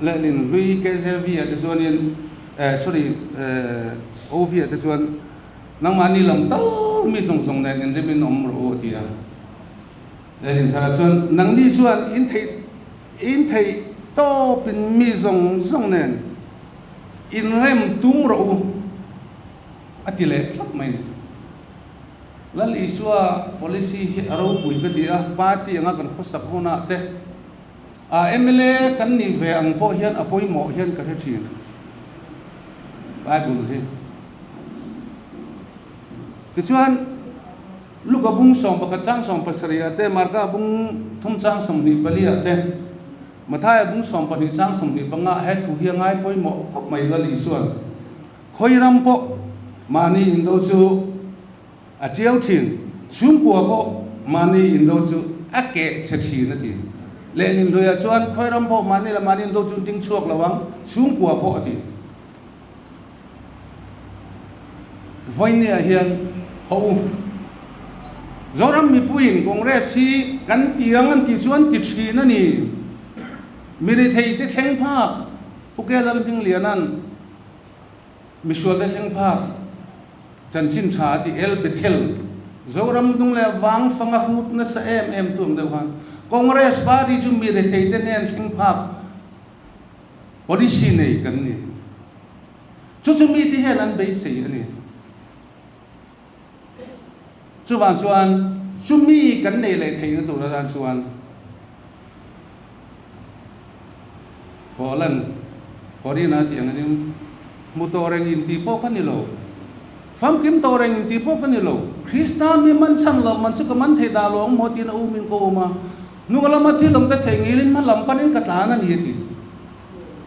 le lin lui KJV at zonin OV at zon nang mani lam tau mi song na nin jemin om ro tia le lin thara chon nang ni chuan in thei to pin mi song nen in rem tung ro atile lap mai lal iswa policy aro pui ka dia party anga kan khosap hona te a MLA kan ni ve ang po hian apoi mo hian ka the bible he tichuan luka bung som pa chang som pasariya te marka bung thum chang som ni palia te mathai bung som pa ni chang som ni panga he thu hi ngai poi mo khop mai lal isuan khoiram po mani indo chu a tiau thin chum ko po mani indo chu ake sethi na ti lenin loya chuan khoiram po mani la mani indo chu ting chuak lawang chum ko po ati voine a hian ho zoram mi puin congress si kan tiang an ti chuan ti thri na ni miri thei te theng pha pukelal bing lianan misual te theng pha chanchin tha ti el bethel zoram dung le wang fanga hut na sa em tum de han congress party ju miri thei te nen theng pha policy nei kan ni chu mi ti helan be sei ani chu wang chuan chu mi kan nei le thei na tu la dan chuan Polan, Korea ti ang aning motoreng inti po kanilo. Fam kim toreng inti po kanilo. Krista mi man sam lam man su kaman the dalong mo tin umin ko ma. Nu ala mathi lam ta thengilin ma lam panin katana ni ti.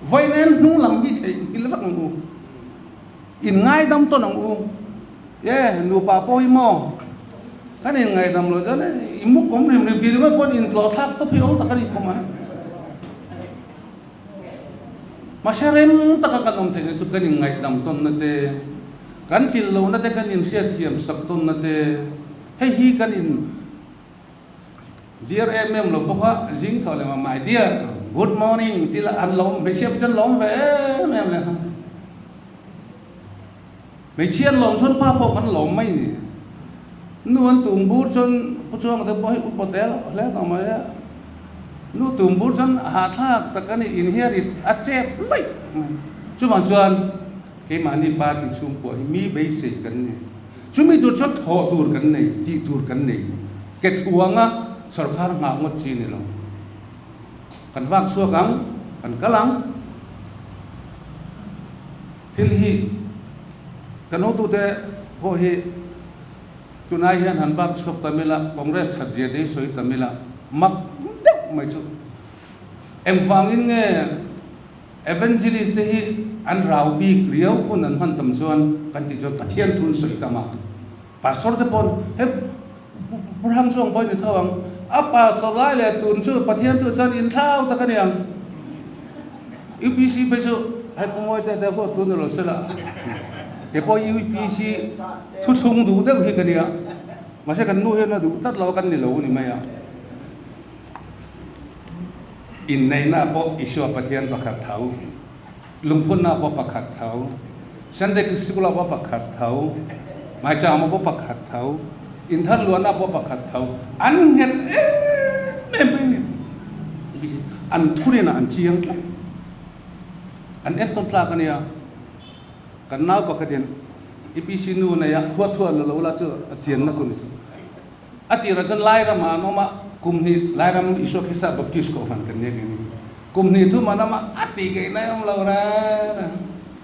Voinen nu lam bi thei ilak ngu. In ngai dam to nang u. Ye nu pa po mo. Kanin ngai dam lo jane imuk kom rim rim ti ma pon in klo thak to phiol ta kani ko ma. Masyarem takakanom tayo so kaning ngay damton na te kan kilaw na te kanin siya tiyam sakton na te hey hi kanin dear lo boka jing thole ma my dear good morning tila an lom be siap jan lom ve mem le be chian lom chon pa po kan lom mai ni nuan tum bur chon pu chuang te boy u potel le ta ma ya nu tum bur chon ha thak ta kan inherit a chep lai chu man chuan ke mani pa ti chum ko mi be se kan ni chu mi tur chon tho tur kan nei ti tur kan nei ke thuanga sarkar nga ngot chi ni lo kan wak chu kang kan kalang thil hi kan ho tu te ho hi tunai hian han wak chok tamila congress that je dei soi tamila mak mai chu em vangin nge evangelist hi an rau bi riau kun an han tam chuan kan ti chuan pathian thun soi tama pastor te pon he burhang song boy ni thawang apa solai le tun chu pathian tu chan in thau ta kaniang UPC pe chu hai pumoi te te ko tun ro sela ke po UPC thu thung du de hi kania ma se kan nu he na du tat lo kan ni lo ni mai ya in nei na po iswa pathian pakhat thau lungphun na po pakhat thau Sunday School po pakhat thau mai cha mo po pakhat thau in thar luan na po pakhat thau an hen em an thuri na an chiang an et ton tla kan ya kan naw pakhatin IPC nu na ya khwa thua lo la chu chian na tu ni ati ra jan lai ra ma no ma kumni lai ram iso khisa baptist ko han kan ne ni kumni thu ma na ma ati ke na am lo ra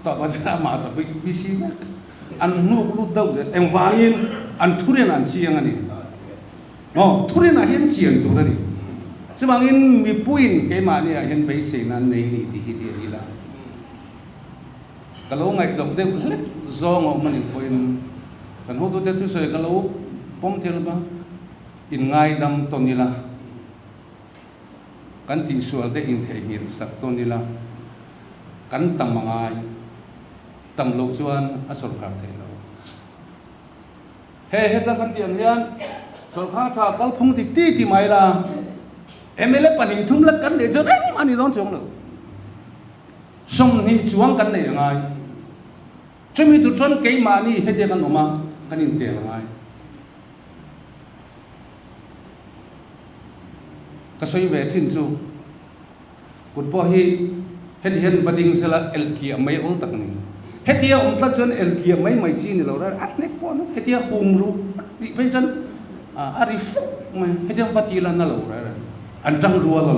to ba sa ma sa IPC na an nu lu dau je em wangin an thuri na an chiang ani no thuri na hian chiang tu ra ni chu bangin mi puin ke ma ni hian bei se na nei ni ti hi ri la kalau ngai dok de zong o mani poin kan ho to te tu se kalau pom tel ba in ngai dam to ni la kan ti sual de in thei ngin sak to ni la kan tam mangai tam lo chuan a sol khar thei lo he ta kan tiang hian sol khar tha kal phung ti mai la MLA pani thum la kan de jo reng ani don chong lo som ni chuang kan nei ngai chumi tu chon ke ma ni he de kan oma kan in te ngai ka soi ve thin chu kun po hi het hen vading sela elkia mai ol tak ni hetia ta chon elkia mai chi ni lo ra at nek po no hetia ru ri pe chan arif mai hetia fatila na lo ra an tang ruwa lo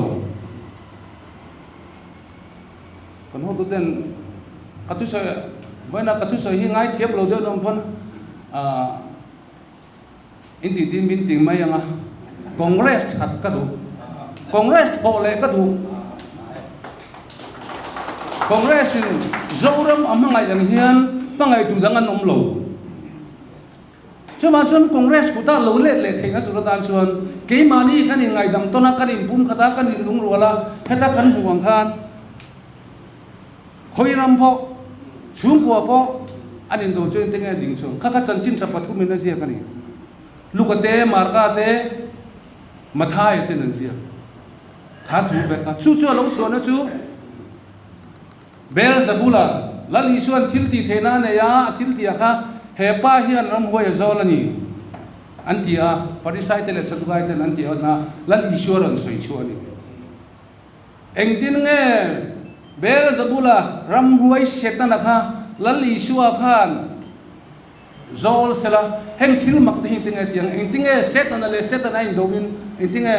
kan ho tu den katu sa vaina katu sa hi ngai thiep lo de nom pon indi tin min ting mai anga congress hat ka du congress ho le ka du congress in zoram amangai yang hian pangai tu dangan nom lo chuma chun congress ku ta lo le theina tu dan chuan ke mani kan ngai dam to na kan in pum khata kan in lung rola heta kan huang khan khoiram pho chung po po anin do chen tenga ding chu kha chan chin sa pathu min na sia kan ni lukate marka te mathai te nan sia tha thu be ka chu chu lo so na chu bel zabula lali suan thilti thena ne ya thilti kha he pa hian ram hoi zolani antia farisai te le sadugai te antia na lali suan soi chuani engdin nge bel zabula ram hoi setana kha lali suwa khan zol sela heng thil mak te hintinge tiang engtinge setana le setana in dovin engtinge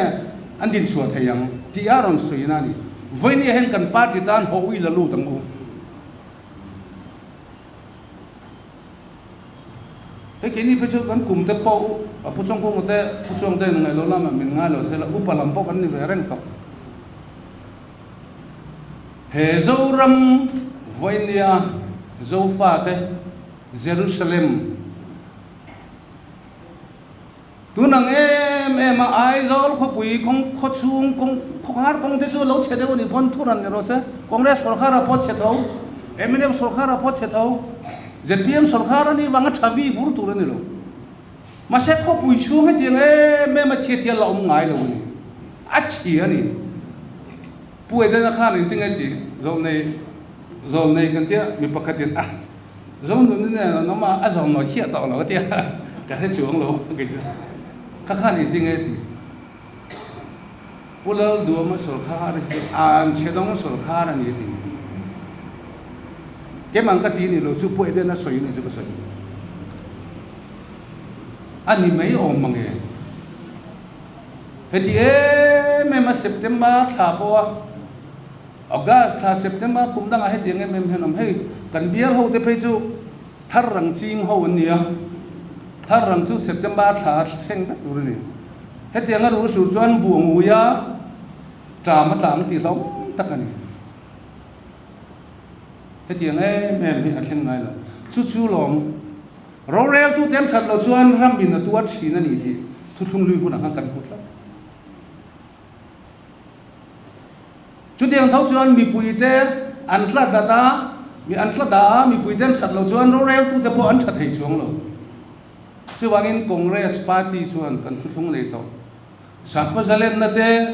andin suwa thayang ti aron soina ni voini hen kan party dan ho ui la lu tang u he kini pe chu kan kum te po pu chong ko te pu chong te ngai lo la ma min nga lo se la upalam po kan ni ve reng to he zoram voinia zofa te Jerusalem tunang em ai zol kho pui khong kho chung kong khar kong te chu lo che de ni pon thuran ni ro se congress sarkar pot che thau MNF sarkar pot che thau ZPM sarkar ni wanga thabi gur tur ni lo ma se kho pui chu he ti me ma che ti la ngai lo ni a chi ani pui de na kha ni ting ti zom nei kan tia mi pakhatin zom nu ne no ma a zom no chia to lo tia ka he chuang lo ke chu kha ni ting ti pulal dua ma sarkar ji an chedong sarkar ni ti ke mang ka ti ni lo chu pui de na soi ni chu ka soi ani mai om mange he ti me ma September tha po August tha September kum dang a he ding em henom he kan bial ho te pe chu thar rang ching ho ania thar rang chu September tha seng ta tur ni he tiang a ru su chuan buang uya trà mất lãng thì lóng tất cả này cái tiếng ấy mềm thì ăn ngay là chú lòng rồi rêu tu tem chặt là chuan ram bin là tu ăn xí nó nhỉ thì thu thung lui hun hàng cần hút lắm chú tiếng thấu chuan mi bùi te ăn lát ra ta mi ăn lát đá mi bùi tem chặt là chuan rồi rêu tu te po ăn chặt hay chuang lo chú vang in Congress Party chuan cần thu thung lấy tàu sáng có giờ lên là te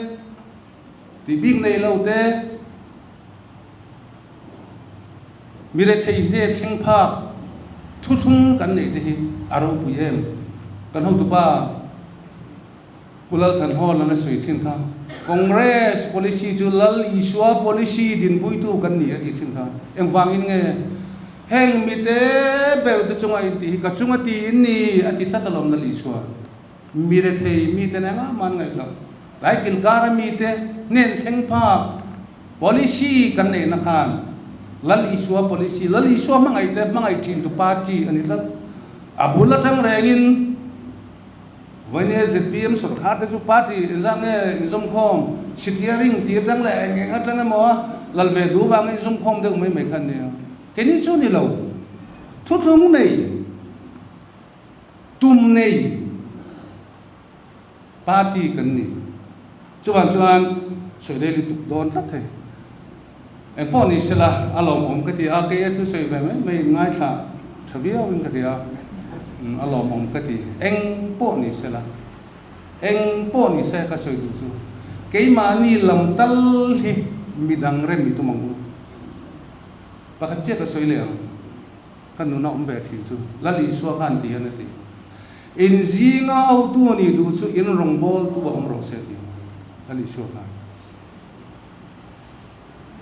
thì biết này lâu te mi re thei he thing pha thu thung kan nei te aro pui em kan ho tu pa pulal than ho la na soi thin kha Congress policy chu lal iswa policy din pui tu kan ni ki thin kha em wang in nge heng mi te be tu chunga in ti ka chunga ti in ni ati thla talom na iswa mi re thei mi te na man ngai la lai kin kar mi te nen theng pha policy kan nei na khan lal iswa policy lal iswa mangai te mangai chin tu party ani la abula thang rengin vane zpm sarkar te chu party jang e zom khom sitiaring ti jang le nge nga jang mo lal ve du wang in zom khom de mai mai khan ne ke ni chu ni lo thu thung nei tum nei party kan ni chuan soi de li tu don tat thai em po ni sila alom om ka ti a ke thu soi ve mai ngai tha thavia win ka ti a alom om ka ti eng po ni sila eng po ni se ka soi du chu ke ma ni lam tal hi midang re mi tu mang pa ka che ka soi le kan nu na om ve thi chu la li so khan ti an ti in zinga au tu ni du chu in rong bol tu om ro se ti la li so khan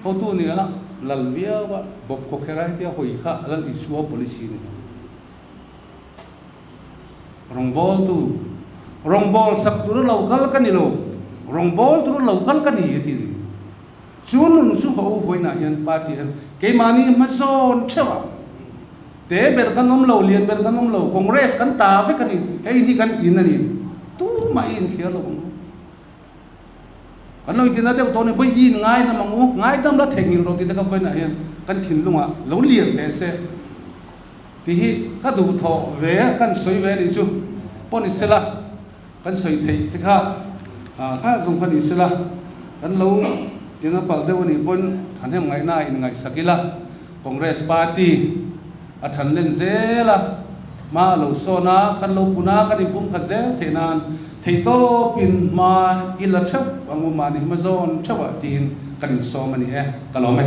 ho tu ni ala lal via wa bob ko kherai dia hoi kha lal isua policy ni rongbol tu rongbol sak tu lo kal kan ni lo rongbol tu lo kal kan ni ti chunun su ho voi na yan party ke mani ma son chewa te ber kan nom lo lien ber kan nom lo congress kan ta fe kan ni ei ni kan in ni tu ma in khia lo kan noi tin na te to ne bai yin ngai na mangu ngai tam la thengil ro ti ta ka foi na hian kan khin lunga lo lien te se ti hi ka du tho ve kan soi ve ni chu pon isela kan soi thei te kha kha zong kan isela kan lo tin na pal de woni pon than hem ngai na in ngai sakila congress party a than len zela ma lo so na kan lo puna kan ipum kha zel the nan thei to pin ma ila thap angu ma ni ma zon chawa tin kan so mani e kalome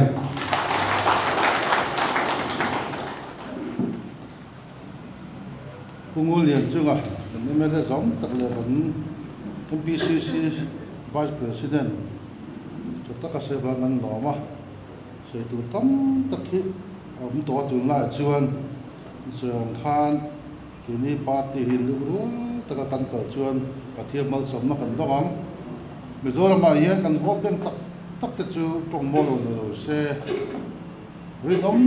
Kungul lian chunga ni me de zom tak le ban MPCC Vice President cho ta ka se ba nan lo ma se tu tam tak hi to tu la chuan Song Khan kini party hin lu ta ka kan ka chuan ka thiam mal som na kan dong Mizoram ma hian kan vote bank tak te chu tong mo lo se ridom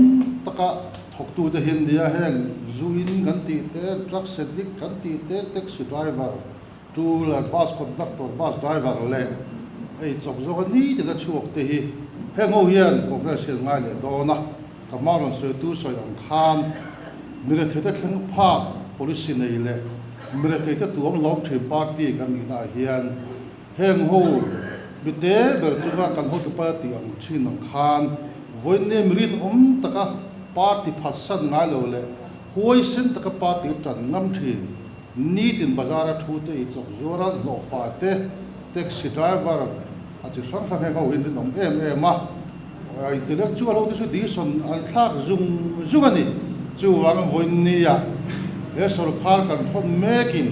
taka thok tu te hin dia heng zuin kan ti te truck sedik kan ti te taxi driver tool and bus conductor bus driver le ei chok zo ni te da chuak te hi heng ho hian congress ngai le do na kamaron se tu soi ang khan mire the te thleng pha policy nei le mire the te tuam lom thri party kan ni na hian heng ho bite ber tu kan ho tu party ang chin ang khan voine mirin taka party phasan ngai lo le hoi sen taka party tan ngam thin ni tin bazar thu te I chok zora lo fa te taxi driver ati sang sang ho hin nom ma intellectual ho su di son al thak zung ani chu wang voine ya e sarkar kan thon mekin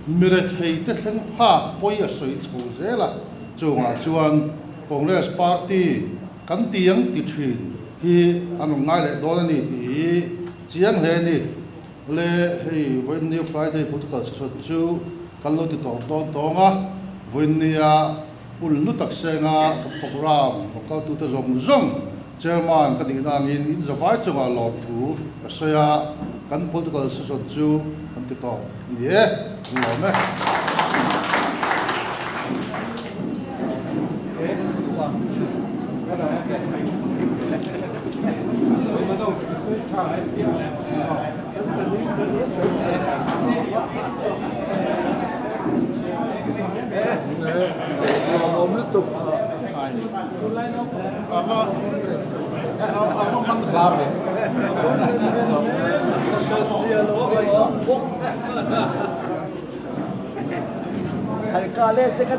mire thei te thleng pha poi a soi chho zela chunga chuan congress party kan tiang ti thin hi anu ngai le do ni ti chiang he ni le hei when new friday put ka so chu kan lo ti to nga when nia ul lu tak se nga program ka tu te zong chairman kan ni na in zawai chunga lo thu ka soya kan political so chu kan ti to ni e lo me Hay ka le se ka